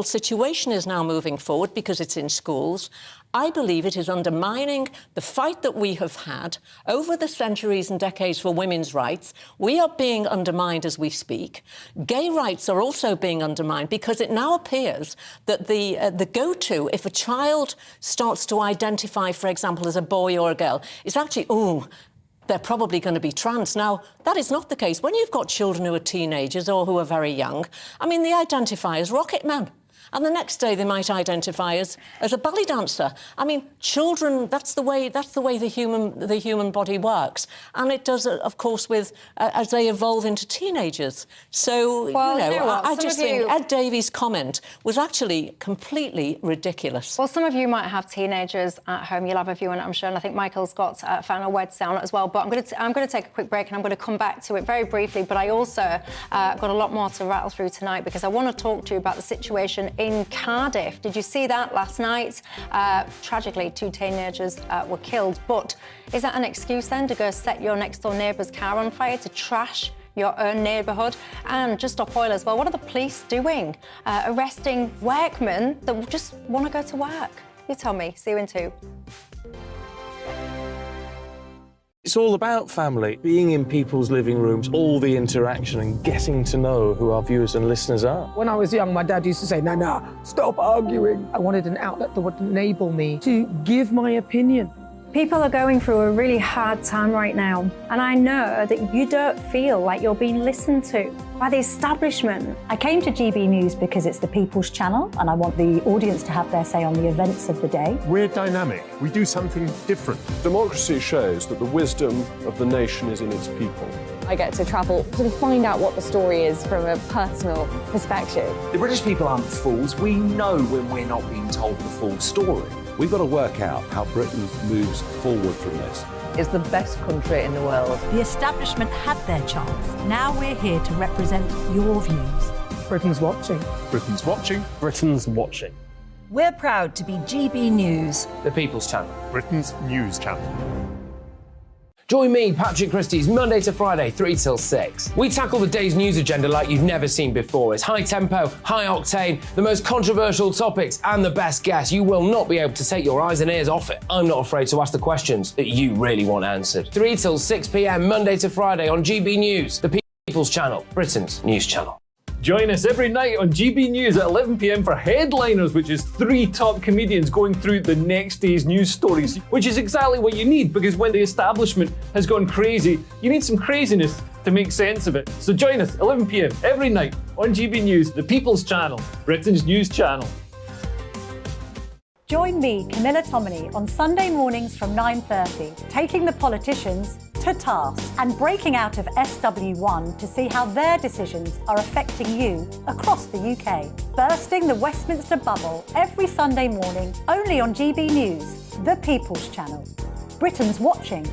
Speaker 1: situation is now moving forward, because it's in schools, I believe it is undermining the fight that we have had over the centuries and decades for women's rights. We are being undermined as we speak. Gay rights are also being undermined, because it now appears that the go-to, if a child starts to identify, for example, as a boy or a girl, is actually, they're probably going to be trans. Now, that is not the case. When you've got children who are teenagers or who are very young, I mean, they identify as rocket men. And the next day they might identify as a ballet dancer. I mean, children, that's the way the human body works. And it does, of course, with as they evolve into teenagers. So,
Speaker 14: Well,
Speaker 1: you know,
Speaker 14: what?
Speaker 1: I
Speaker 14: Some
Speaker 1: just
Speaker 14: of you-
Speaker 1: think Ed Davies' comment was actually completely ridiculous.
Speaker 14: Well, some of you might have teenagers at home. You'll have a view on it, I'm sure. And I think Michael's got a final word to say on it as well. But I'm going to take a quick break and I'm going to come back to it very briefly. But I also got a lot more to rattle through tonight because I want to talk to you about the situation in Cardiff. Did you see that last night? Tragically, 2 teenagers were killed. But is that an excuse then to go set your next door neighbour's car on fire, to trash your own neighbourhood? And just stop oil as well. What are the police doing? Arresting workmen that just want to go to work. You tell me. See you in 2.
Speaker 23: It's all about family, being in people's living rooms, all the interaction and getting to know who our viewers and listeners are.
Speaker 12: When I was young, my dad used to say, no, stop arguing. I wanted an outlet that would enable me to give my opinion.
Speaker 4: People are going through a really hard time right now, and I know that you don't feel like you're being listened to by the establishment.
Speaker 3: I came to GB News because it's the People's Channel and I want the audience to have their say on the events of the day.
Speaker 6: We're dynamic. We do something different.
Speaker 7: Democracy shows that the wisdom of the nation is in its people.
Speaker 13: I get to travel to find out what the story is from a personal perspective.
Speaker 9: The British people aren't fools. We know when we're not being told the full story.
Speaker 10: We've got to work out how Britain moves forward from this.
Speaker 17: Is the best country in the world.
Speaker 19: The establishment had their chance. Now we're here to represent your views.
Speaker 12: Britain's watching.
Speaker 6: Britain's watching.
Speaker 23: Britain's watching.
Speaker 19: We're proud to be GB News.
Speaker 26: The People's Channel.
Speaker 6: Britain's news channel.
Speaker 20: Join me, Patrick Christie's, Monday to Friday, 3 till 6. We tackle the day's news agenda like you've never seen before. It's high tempo, high octane, the most controversial topics, and the best guests. You will not be able to take your eyes and ears off it. I'm not afraid to ask the questions that you really want answered. 3 till 6 p.m, Monday to Friday on GB News, the People's Channel, Britain's news channel.
Speaker 15: Join us every night on GB News at 11 p.m. for Headliners, which is 3 top comedians going through the next day's news stories, which is exactly what you need, because when the establishment has gone crazy, you need some craziness to make sense of it. So join us 11 p.m. every night on GB News, the People's Channel, Britain's news channel.
Speaker 3: Join me, Camilla Tominey, on Sunday mornings from 9:30, taking the politicians to task and breaking out of SW1 to see how their decisions are affecting you across the UK. Bursting the Westminster bubble every Sunday morning, only on GB News, the People's Channel. Britain's watching.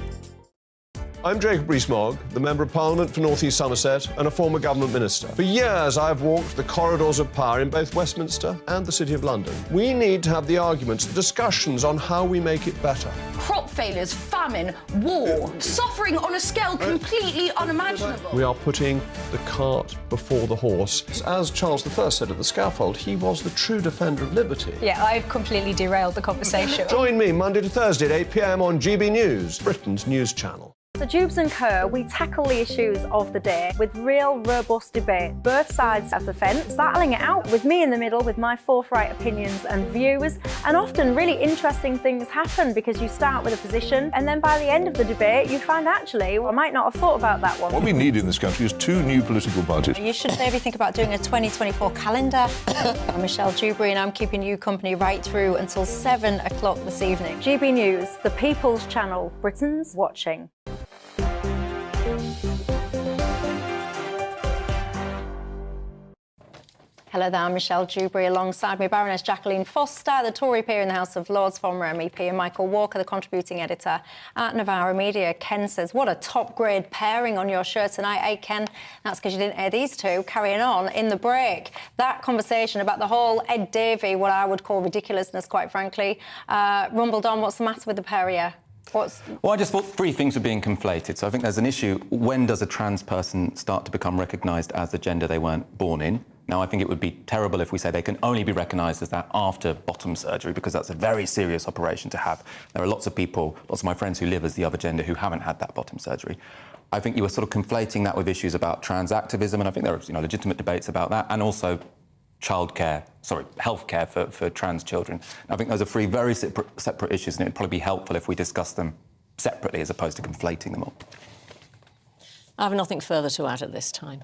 Speaker 7: I'm Jacob Rees-Mogg, the Member of Parliament for North East Somerset and a former government minister. For years, I've walked the corridors of power in both Westminster and the City of London. We need to have the arguments, the discussions on how we make it better.
Speaker 21: Crop failures, famine, war, suffering on a scale completely unimaginable.
Speaker 7: We are putting the cart before the horse. As Charles I said at the scaffold, he was the true defender of liberty.
Speaker 27: Yeah, I've completely derailed the conversation.
Speaker 7: Join me Monday to Thursday at 8 p.m. on GB News, Britain's news channel.
Speaker 4: So Dewbs Co, we tackle the issues of the day with real robust debate, both sides of the fence, battling it out with me in the middle with my forthright opinions and views. And often really interesting things happen because you start with a position and then by the end of the debate you find actually, well, I might not have thought about that one.
Speaker 11: What we need in this country is 2 new political parties.
Speaker 14: You should maybe think about doing a 2024 calendar. I'm Michelle Dewberry and I'm keeping you company right through until 7 o'clock this evening.
Speaker 4: GB News, the People's Channel, Britain's watching.
Speaker 14: Hello there, I'm Michelle Dewberry. Alongside me, Baroness Jacqueline Foster, the Tory peer in the House of Lords, former MEP, and Michael Walker, the contributing editor at Novara Media. Ken says, what a top-grade pairing on your show tonight. Hey, Ken, that's because you didn't hear these two carrying on in the break. That conversation about the whole Ed Davey, what I would call ridiculousness, quite frankly, rumbled on. What's the matter with the pair here?
Speaker 5: Well, I just thought 3 things were being conflated. So I think there's an issue. When does a trans person start to become recognised as the gender they weren't born in? Now, I think it would be terrible if we say they can only be recognised as that after bottom surgery, because that's a very serious operation to have. There are lots of people, lots of my friends who live as the other gender who haven't had that bottom surgery. I think you were sort of conflating that with issues about trans activism, and I think there are legitimate debates about that, and also healthcare for trans children. I think those are 3 very separate issues, and it would probably be helpful if we discussed them separately as opposed to conflating them all.
Speaker 1: I have nothing further to add at this time.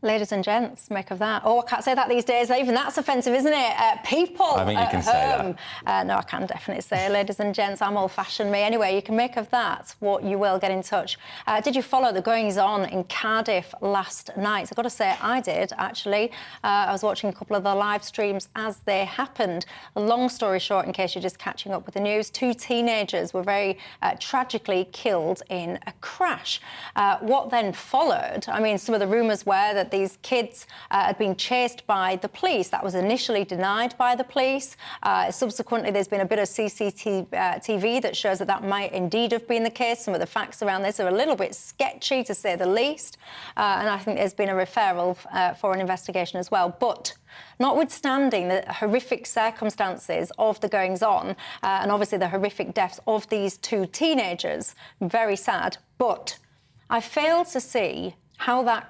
Speaker 14: Ladies and gents, make of that. Oh, I can't say that these days. Even that's offensive, isn't it? People
Speaker 5: I think you can say
Speaker 14: that. No, I can definitely say, ladies and gents, I'm old-fashioned me. Anyway, you can make of that what you will. Get in touch. Did you follow the goings-on in Cardiff last night? I've got to say, I did, actually. I was watching a couple of the live streams as they happened. A long story short, in case you're just catching up with the news, 2 teenagers were very tragically killed in a crash. What then followed? I mean, some of the rumours were that these kids had been chased by the police. That was initially denied by the police. Subsequently, there's been a bit of CCTV that shows that might indeed have been the case. Some of the facts around this are a little bit sketchy, to say the least. And I think there's been a referral for an investigation as well. But notwithstanding the horrific circumstances of the goings-on and obviously the horrific deaths of these 2 teenagers, very sad, but I fail to see how that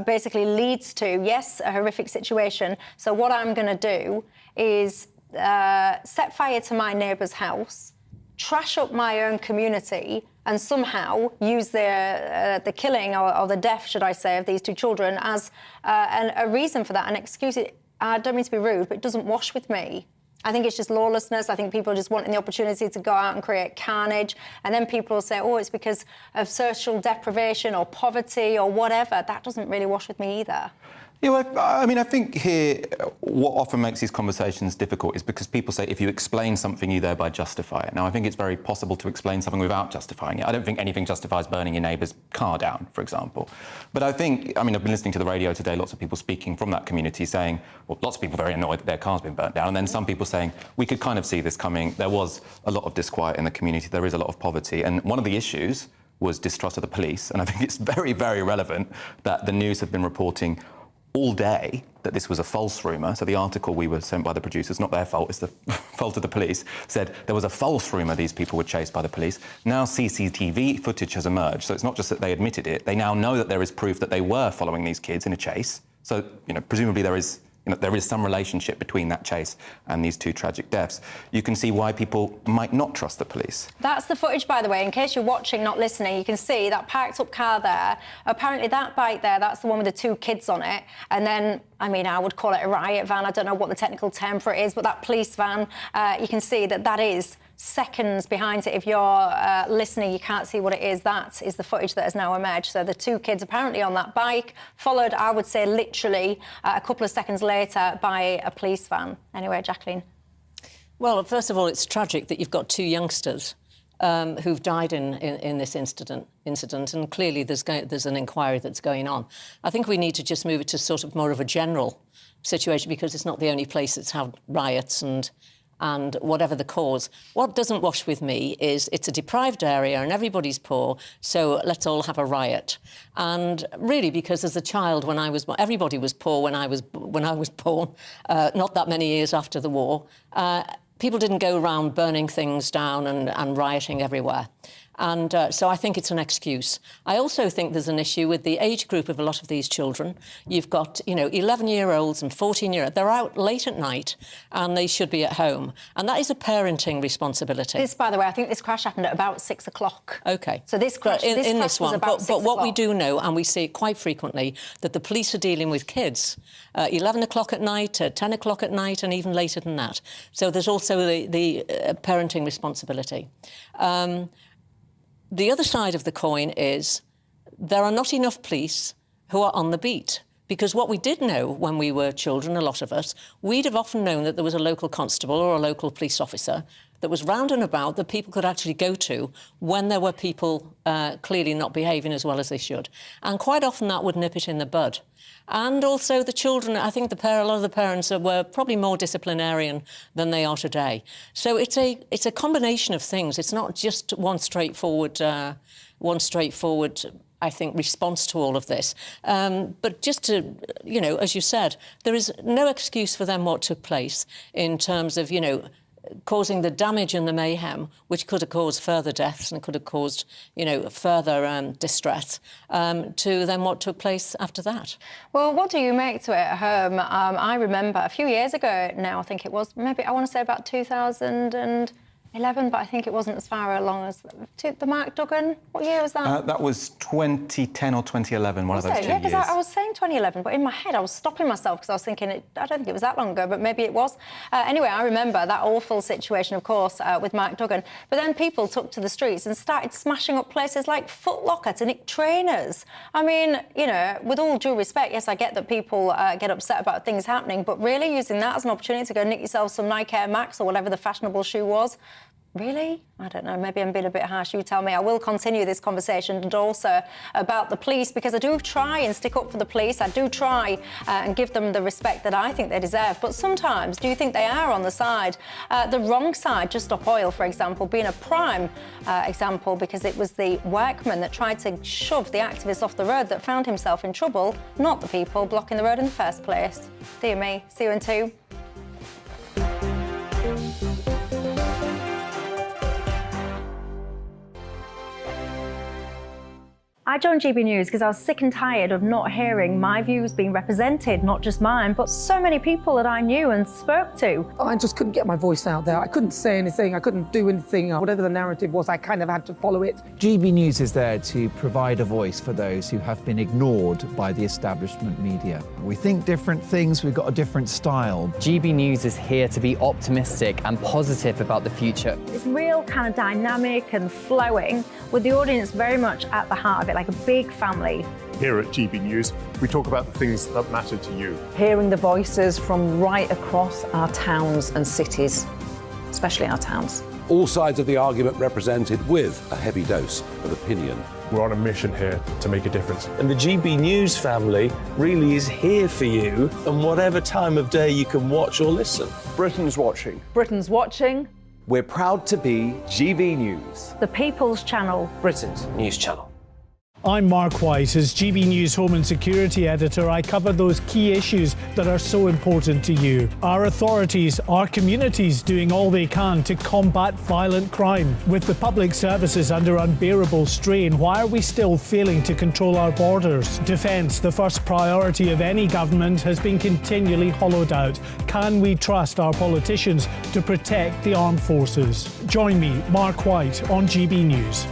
Speaker 14: basically leads to, yes, a horrific situation. So what I'm going to do is set fire to my neighbour's house, trash up my own community, and somehow use the killing or the death, should I say, of these 2 children as a reason for that, an excuse. I don't mean to be rude, but it doesn't wash with me. I think it's just lawlessness. I think people are just wanting the opportunity to go out and create carnage. And then people will say, oh, it's because of social deprivation or poverty or whatever. That doesn't really wash with me either.
Speaker 5: Yeah, well, I mean, I think here what often makes these conversations difficult is because people say if you explain something, you thereby justify it. Now, I think it's very possible to explain something without justifying it. I don't think anything justifies burning your neighbour's car down, for example. But I think, I mean, I've been listening to the radio today, lots of people speaking from that community saying, well, lots of people very annoyed that their car's been burnt down, and then some people saying, we could kind of see this coming. There was a lot of disquiet in the community. There is a lot of poverty. And one of the issues was distrust of the police. And I think it's very, very relevant that the news have been reporting all day that this was a false rumour. So the article we were sent by the producers, not their fault, it's the fault of the police, said there was a false rumour these people were chased by the police. Now CCTV footage has emerged. So it's not just that they admitted it, they now know that there is proof that they were following these kids in a chase. So, presumably there is some relationship between that chase and these 2 tragic deaths. You can see why people might not trust the police.
Speaker 14: That's the footage, by the way. In case you're watching, not listening, you can see that parked up car there. Apparently that bike there, that's the one with the 2 kids on it. And then, I mean, I would call it a riot van. I don't know what the technical term for it is, but that police van, you can see that is seconds behind it. If you're listening, you can't see what it is. That is the footage that has now emerged. So the 2 kids apparently on that bike, followed, I would say, literally a couple of seconds later by a police van. Anyway, Jacqueline.
Speaker 1: Well, first of all, it's tragic that you've got 2 youngsters who've died in this incident, and clearly there's an inquiry that's going on. I think we need to just move it to sort of more of a general situation, because it's not the only place that's had riots and whatever the cause. What doesn't wash with me is it's a deprived area and everybody's poor, so let's all have a riot. And really, because as a child, everybody was poor when I was born, not that many years after the war. People didn't go around burning things down and rioting everywhere. And so I think it's an excuse. I also think there's an issue with the age group of a lot of these children. You've got, 11-year-olds and 14-year-olds. They're out late at night and they should be at home. And that is a parenting responsibility.
Speaker 14: This, by the way, I think this crash happened at about 6 o'clock.
Speaker 1: OK.
Speaker 14: So this crash,
Speaker 1: in this one.
Speaker 14: But
Speaker 1: what we do know, and we see it quite frequently, that the police are dealing with kids 11 o'clock at night, 10 o'clock at night, and even later than that. So there's also the parenting responsibility. The other side of the coin is there are not enough police who are on the beat. Because what we did know when we were children, a lot of us, we'd have often known that there was a local constable or a local police officer that was round and about that people could actually go to when there were people clearly not behaving as well as they should. And quite often that would nip it in the bud. And also the children, I think a lot of the parents were probably more disciplinarian than they are today. So it's a combination of things. It's not just one straightforward, I think, response to all of this. But just to, as you said, there is no excuse for them what took place in terms of, causing the damage and the mayhem, which could have caused further deaths and could have caused, further distress, to then what took place after that.
Speaker 14: Well, what do you make to it at home? I remember a few years ago now, I think it was, maybe I want to say about 2008, 11, but I think it wasn't as far along as the Mark Duggan. What year was that?
Speaker 5: That was 2010 or 2011, one of those 2
Speaker 14: Yeah,
Speaker 5: years.
Speaker 14: because I was saying 2011, but in my head I was stopping myself because I was thinking, I don't think it was that long ago, but maybe it was. Anyway, I remember that awful situation, of course, with Mark Duggan. But then people took to the streets and started smashing up places like Foot Locker to nick trainers. I mean, you know, with all due respect, yes, I get that people get upset about things happening, but really using that as an opportunity to go nick yourself some Nike Air Max or whatever the fashionable shoe was, really? I don't know, maybe I'm being a bit harsh, you tell me. I will continue this conversation and also about the police, because I do try and stick up for the police. I do try and give them the respect that I think they deserve. But sometimes, do you think they are on the side, the wrong side? Just Stop Oil, for example, being a prime example, because it was the workman that tried to shove the activist off the road that found himself in trouble, not the people blocking the road in the first place. Dear me, see you in 2.
Speaker 4: I joined GB News because I was sick and tired of not hearing my views being represented, not just mine, but so many people that I knew and spoke to.
Speaker 12: I just couldn't get my voice out there. I couldn't say anything. I couldn't do anything. Whatever the narrative was, I kind of had to follow it.
Speaker 2: GB News is there to provide a voice for those who have been ignored by the establishment media. We think different things, we've got a different style.
Speaker 8: GB News is here to be optimistic and positive about the future.
Speaker 4: It's real kind of dynamic and flowing, with the audience very much at the heart of it, like a big family.
Speaker 6: Here at GB News, we talk about the things that matter to you.
Speaker 17: Hearing the voices from right across our towns and cities, especially our towns.
Speaker 10: All sides of the argument represented with a heavy dose of opinion.
Speaker 6: We're on a mission here to make a difference.
Speaker 23: And the GB News family really is here for you, and whatever time of day you can watch or listen.
Speaker 7: Britain's watching.
Speaker 17: Britain's watching.
Speaker 9: We're proud to be GB News,
Speaker 4: The People's Channel.
Speaker 23: Britain's news channel.
Speaker 15: I'm Mark White. As GB News Home and Security Editor, I cover those key issues that are so important to you. Our authorities, our communities doing all they can to combat violent crime. With the public services under unbearable strain, why are we still failing to control our borders? Defence, the first priority of any government, has been continually hollowed out. Can we trust our politicians to protect the armed forces? Join me, Mark White, on GB News.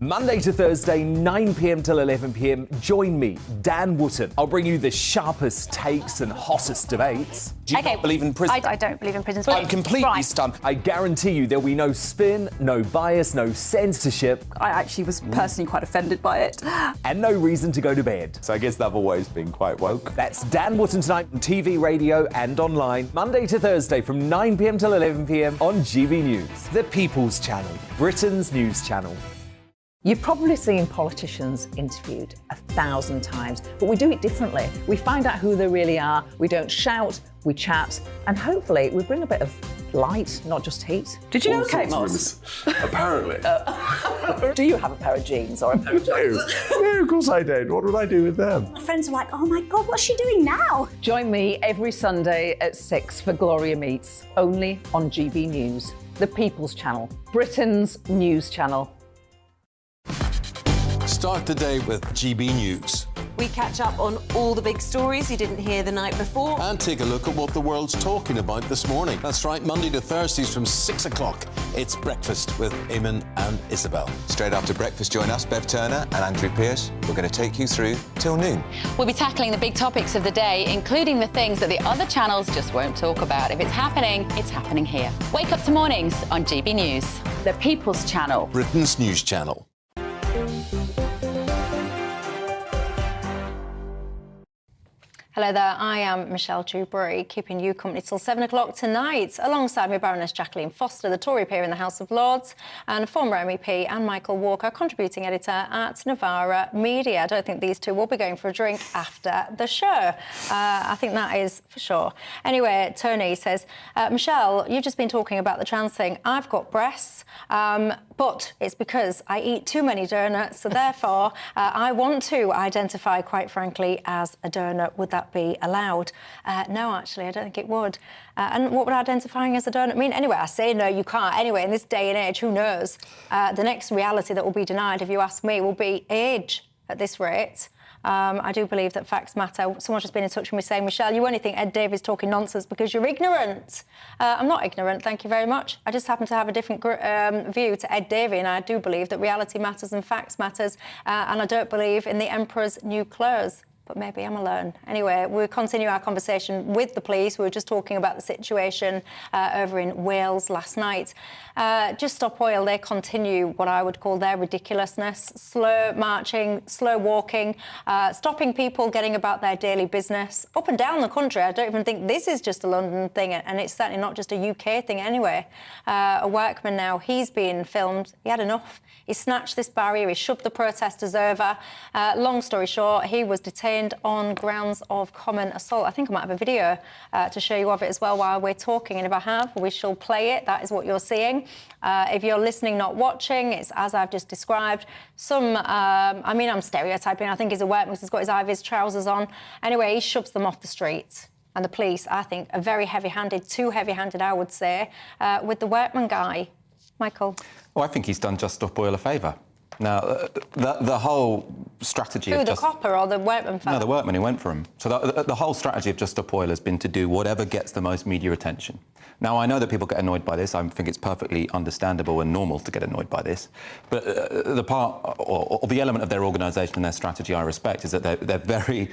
Speaker 9: Monday to Thursday, 9 p.m. till 11 p.m. Join me, Dan Wootton. I'll bring you the sharpest takes and hottest debates.
Speaker 26: Do you not believe in prison?
Speaker 14: I don't believe in prisons.
Speaker 26: I'm completely stunned.
Speaker 9: I guarantee you there'll be no spin, no bias, no censorship.
Speaker 16: I actually was personally quite offended by it.
Speaker 9: And no reason to go to bed.
Speaker 26: So I guess they've always been quite woke.
Speaker 9: That's Dan Wootton tonight on TV, radio and online. Monday to Thursday from 9 p.m. till 11 p.m. on GB News. The People's Channel, Britain's news channel.
Speaker 17: You've probably seen politicians interviewed 1,000 times, but we do it differently. We find out who they really are, we don't shout, we chat, and hopefully we bring a bit of light, not just heat. Did you know Kate Moss?
Speaker 11: Apparently.
Speaker 17: Do you have a pair of jeans or a pair of jeans?
Speaker 7: No, of course I don't. What would I do with them?
Speaker 18: My friends are like, oh my God, what's she doing now?
Speaker 17: Join me every Sunday at 6 for Gloria Meets, only on GB News, the People's Channel, Britain's news channel.
Speaker 10: Start the day with GB News.
Speaker 22: We catch up on all the big stories you didn't hear the night before.
Speaker 10: And take a look at what the world's talking about this morning. That's right, Monday to Thursdays from 6 o'clock. It's Breakfast with Eamon and Isabel.
Speaker 24: Straight after breakfast, join us, Bev Turner and Andrew Pearce. We're going to take you through till noon.
Speaker 25: We'll be tackling the big topics of the day, including the things that the other channels just won't talk about. If it's happening here. Wake up to mornings on GB News. The People's Channel.
Speaker 10: Britain's news channel.
Speaker 14: Hello there, I am Michelle Dewberry, keeping you company till 7 o'clock tonight. Alongside me, Baroness Jacqueline Foster, the Tory peer in the House of Lords, and former MEP, and Michael Walker, contributing editor at Novara Media. I don't think these two will be going for a drink after the show. I think that is for sure. Anyway, Tony says, Michelle, you've just been talking about the trans thing. I've got breasts, but it's because I eat too many donuts, so therefore I want to identify, quite frankly, as a donut. Would that be allowed? No, actually, I don't think it would. And what would identifying as a donut mean? Anyway, I say no, you can't. Anyway, in this day and age, who knows? The next reality that will be denied, if you ask me, will be age at this rate. I do believe that facts matter. Someone's just been in touch with me saying, Michelle, you only think Ed Davey's talking nonsense because you're ignorant. I'm not ignorant, thank you very much. I just happen to have a different view to Ed Davey, and I do believe that reality matters and facts matters, and I don't believe in the Emperor's new clothes. But maybe I'm alone. Anyway, we'll continue our conversation with the police. We were just talking about the situation over in Wales last night. Just Stop Oil, they continue what I would call their ridiculousness. Slow marching, slow walking, stopping people getting about their daily business. Up and down the country, I don't even think this is just a London thing, and it's certainly not just a UK thing anyway. A workman now, he's being filmed. He had enough. He snatched this barrier, he shoved the protesters over. Long story short, he was detained on grounds of common assault. I think I might have a video to show you of it as well while we're talking, and if I have, we shall play it. That is what you're seeing. If you're listening, not watching, it's as I've just described. I mean, I'm stereotyping. I think he's a workman because he's got his eye-vis trousers on. Anyway, he shoves them off the street. And the police, I think, are very heavy-handed, too heavy-handed, I would say, with the workman guy. Michael?
Speaker 5: Well, I think he's done Just Stop Oil a favour. Now, the whole strategy
Speaker 14: Who,
Speaker 5: of
Speaker 14: the copper or the workman fellow?
Speaker 5: No, the workman who went for him. So the whole strategy of Just Stop Oil has been to do whatever gets the most media attention. Now, I know that people get annoyed by this. I think it's perfectly understandable and normal to get annoyed by this. But the part, or the element of their organisation and their strategy I respect is that they're very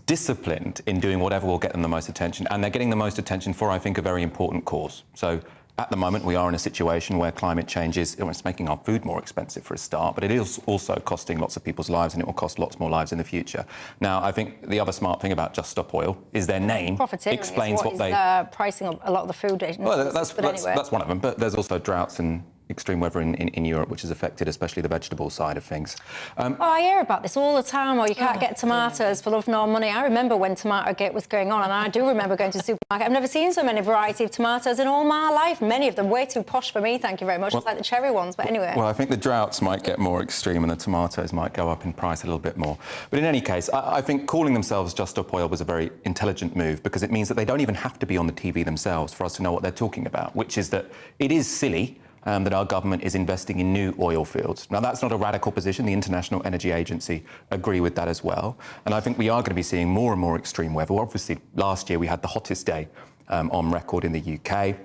Speaker 5: disciplined in doing whatever will get them the most attention. And they're getting the most attention for, I think, a very important cause. So at the moment, we are in a situation where climate change is it's making our food more expensive for a start, but it is also costing lots of people's lives, and it will cost lots more lives in the future. Now, I think the other smart thing about Just Stop Oil is their name explains what they...
Speaker 14: pricing a lot of the food.
Speaker 5: Well, that's one of them, but there's also droughts and extreme weather in Europe, which has affected especially the vegetable side of things.
Speaker 14: I hear about this all the time, or you can't get tomatoes for love nor money. I remember when Tomatogate was going on, and I do remember going to the supermarket. I've never seen so many variety of tomatoes in all my life. Many of them way too posh for me, thank you very much. It's like the cherry ones, but anyway.
Speaker 5: Well, I think the droughts might get more extreme and the tomatoes might go up in price a little bit more. But in any case, I think calling themselves Just Stop Oil was a very intelligent move, because it means that they don't even have to be on the TV themselves for us to know what they're talking about, which is that it is silly that our government is investing in new oil fields. Now, that's not a radical position. The International Energy Agency agree with that as well. And I think we are going to be seeing more and more extreme weather. Obviously, last year we had the hottest day on record in the UK.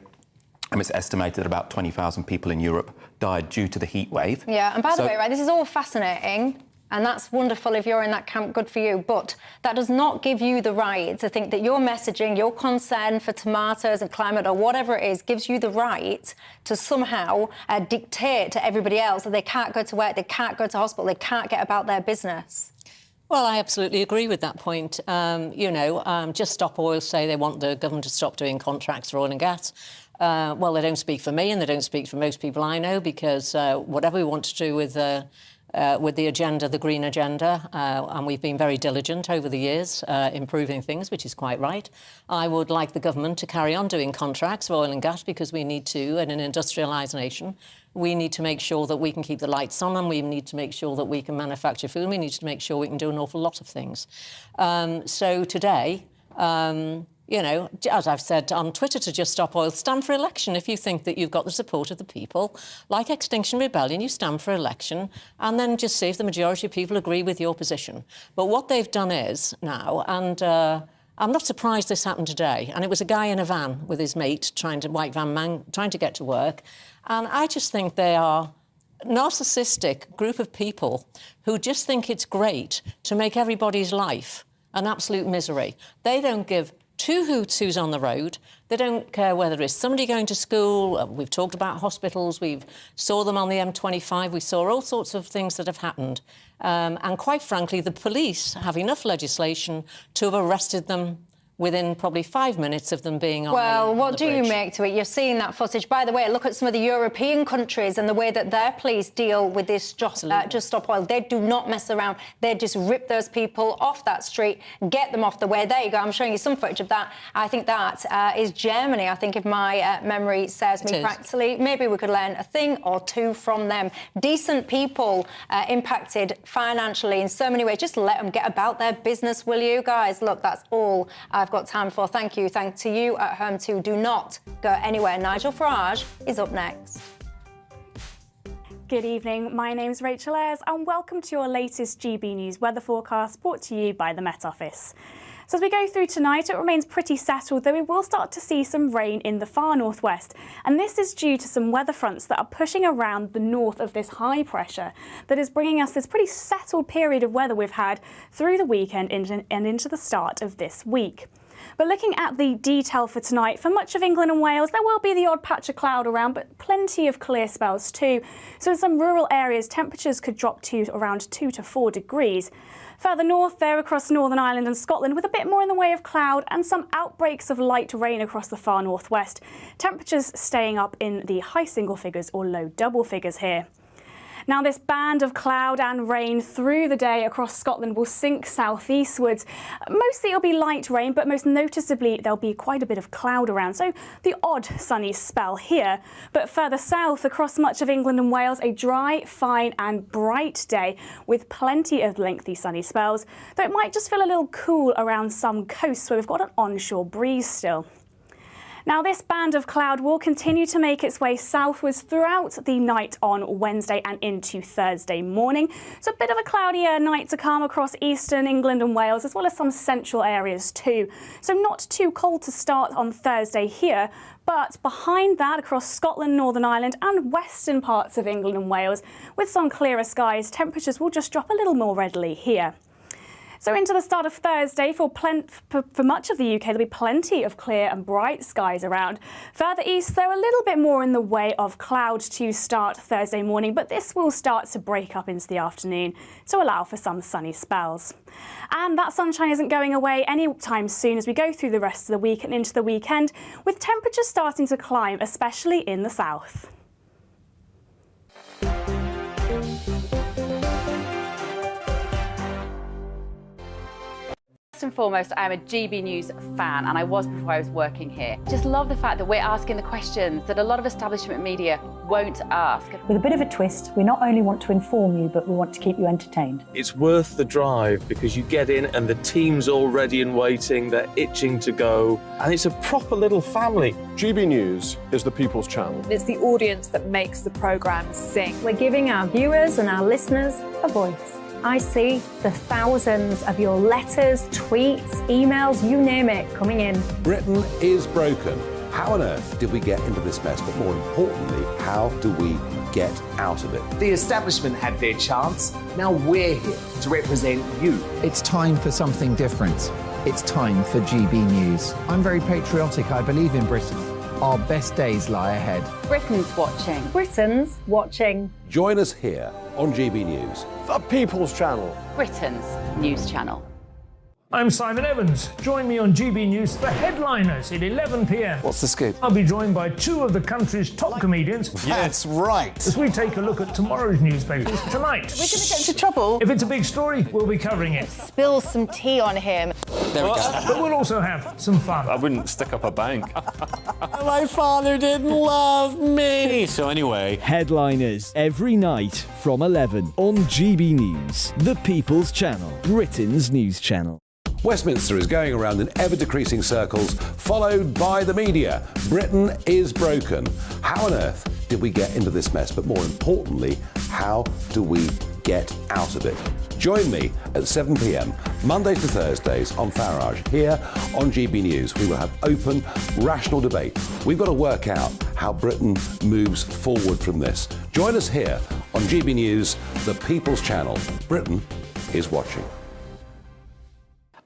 Speaker 5: And it's estimated that about 20,000 people in Europe died due to the heat wave.
Speaker 14: Yeah, and by the way, right, this is all fascinating. And that's wonderful if you're in that camp, good for you. But that does not give you the right to think that your messaging, your concern for tomatoes and climate or whatever it is, gives you the right to somehow dictate to everybody else that they can't go to work, they can't go to hospital, they can't get about their business.
Speaker 1: Well, I absolutely agree with that point. Just Stop Oil say they want the government to stop doing contracts for oil and gas. Well, they don't speak for me and they don't speak for most people I know, because whatever we want to do with the agenda, the green agenda, and we've been very diligent over the years improving things, which is quite right. I would like the government to carry on doing contracts for oil and gas, because we need to, in an industrialised nation, we need to make sure that we can keep the lights on, and we need to make sure that we can manufacture food, and we need to make sure we can do an awful lot of things. So today, as I've said on Twitter to Just Stop Oil, stand for election. If you think that you've got the support of the people, like Extinction Rebellion, you stand for election and then just see if the majority of people agree with your position. But what they've done is now, and I'm not surprised this happened today, and it was a guy in a van with his mate, white van man, trying to get to work, and I just think they are narcissistic group of people who just think it's great to make everybody's life an absolute misery. They don't give two hoots who's on the road. They don't care whether it's somebody going to school. We've talked about hospitals. We've saw them on the M25. We saw all sorts of things that have happened. And quite frankly, the police have enough legislation to have arrested them within probably 5 minutes of them being on
Speaker 14: Well, what do
Speaker 1: bridge.
Speaker 14: you make to it? You're seeing that footage. By the way, look at some of the European countries and the way that their police deal with this Just Stop Oil. They do not mess around. They just rip those people off that street, get them off the way. There you go. I'm showing you some footage of that. I think that is Germany, I think, if my memory serves me practically. Maybe we could learn a thing or two from them. Decent people impacted financially in so many ways. Just let them get about their business, will you, guys? Look, that's all I've got time for. Thank you. Thanks to you at home too. Do not go anywhere. Nigel Farage is up next.
Speaker 3: Good evening, my name's Rachel Ayres and welcome to your latest GB News weather forecast brought to you by the Met Office. So as we go through tonight, it remains pretty settled, though we will start to see some rain in the far northwest. And this is due to some weather fronts that are pushing around the north of this high pressure that is bringing us this pretty settled period of weather we've had through the weekend and into the start of this week. But looking at the detail for tonight, for much of England and Wales, there will be the odd patch of cloud around, but plenty of clear spells too. So in some rural areas, temperatures could drop to around 2 to 4 degrees. Further north there across Northern Ireland and Scotland, with a bit more in the way of cloud and some outbreaks of light rain across the far northwest. Temperatures staying up in the high single figures or low double figures here. Now, this band of cloud and rain through the day across Scotland will sink southeastwards. Mostly it'll be light rain, but most noticeably there'll be quite a bit of cloud around, so the odd sunny spell here. But further south across much of England and Wales, a dry, fine and bright day with plenty of lengthy sunny spells, though it might just feel a little cool around some coasts where we've got an onshore breeze still. Now, this band of cloud will continue to make its way southwards throughout the night on Wednesday and into Thursday morning. So a bit of a cloudier night to come across eastern England and Wales, as well as some central areas too. So not too cold to start on Thursday here, but behind that across Scotland, Northern Ireland and western parts of England and Wales, with some clearer skies, temperatures will just drop a little more readily here. So into the start of Thursday, for much of the UK, there'll be plenty of clear and bright skies around. Further east, though, a little bit more in the way of cloud to start Thursday morning, but this will start to break up into the afternoon to allow for some sunny spells. And that sunshine isn't going away anytime soon as we go through the rest of the week and into the weekend, with temperatures starting to climb, especially in the south.
Speaker 25: First and foremost, I am a GB News fan, and I was before I was working here. Just love the fact that we're asking the questions that a lot of establishment media won't ask.
Speaker 12: With a bit of a twist, we not only want to inform you, but we want to keep you entertained.
Speaker 23: It's worth the drive because you get in and the team's all ready and waiting, they're itching to go, and it's a proper little family.
Speaker 7: GB News is the People's Channel.
Speaker 16: It's the audience that makes the programme sing.
Speaker 4: We're giving our viewers and our listeners a voice. I see the thousands of your letters, tweets, emails, you name it, coming in.
Speaker 10: Britain is broken. How on earth did we get into this mess? But more importantly, how do we get out of it?
Speaker 9: The establishment had their chance. Now we're here to represent you.
Speaker 2: It's time for something different. It's time for GB News. I'm very patriotic. I believe in Britain. Our best days lie ahead.
Speaker 25: Britain's watching.
Speaker 4: Britain's watching.
Speaker 10: Join us here on GB News.
Speaker 7: The People's Channel.
Speaker 25: Britain's news channel.
Speaker 15: I'm Simon Evans. Join me on GB News for Headliners at 11 p.m.
Speaker 9: What's the scoop?
Speaker 15: I'll be joined by two of the country's top comedians.
Speaker 11: That's right.
Speaker 15: As we take a look at tomorrow's newspapers tonight.
Speaker 22: We're going to get into trouble.
Speaker 15: If it's a big story, we'll be covering it.
Speaker 22: Spill some tea on him.
Speaker 11: There we go.
Speaker 15: But we'll also have some fun.
Speaker 23: I wouldn't stick up a bank.
Speaker 11: My father didn't love me. So anyway.
Speaker 13: Headliners every night from 11 on GB News, the People's Channel, Britain's news channel.
Speaker 10: Westminster is going around in ever-decreasing circles, followed by the media. Britain is broken. How on earth did we get into this mess? But more importantly, how do we get out of it? Join me at 7 p.m, Mondays to Thursdays on Farage, here on GB News. We will have open, rational debate. We've got to work out how Britain moves forward from this. Join us here on GB News, the People's Channel. Britain is watching.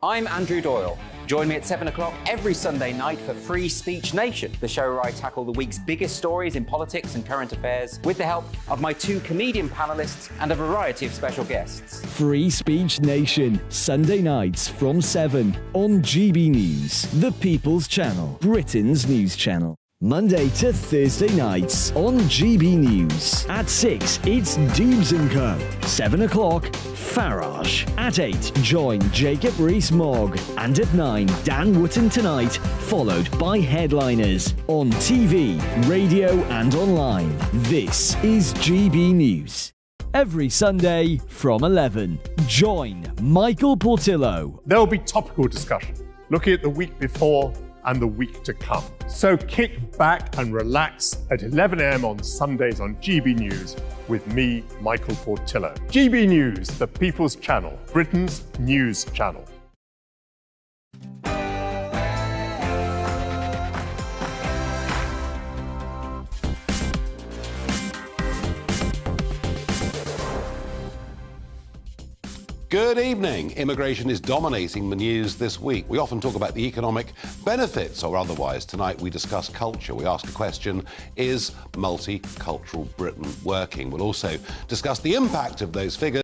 Speaker 26: I'm Andrew Doyle. Join me at 7 o'clock every Sunday night for Free Speech Nation, the show where I tackle the week's biggest stories in politics and current affairs with the help of my two comedian panellists and a variety of special guests.
Speaker 13: Free Speech Nation, Sunday nights from 7 on GB News, the People's Channel, Britain's news channel. Monday to Thursday nights on GB News. At 6, it's Dewbs Co. 7 o'clock, Farage. At 8, join Jacob Rees-Mogg. And at 9, Dan Wootton Tonight, followed by Headliners. On TV, radio and online. This is GB News. Every Sunday from 11, join Michael Portillo.
Speaker 6: There'll be topical discussion, looking at the week before and the week to come. So kick back and relax at 11 a.m. on Sundays on GB News with me, Michael Portillo. GB News, the People's Channel, Britain's news channel.
Speaker 10: Good evening. Immigration is dominating the news this week. We often talk about the economic benefits or otherwise. Tonight we discuss culture. We ask the question, is multicultural Britain working? We'll also discuss the impact of those figures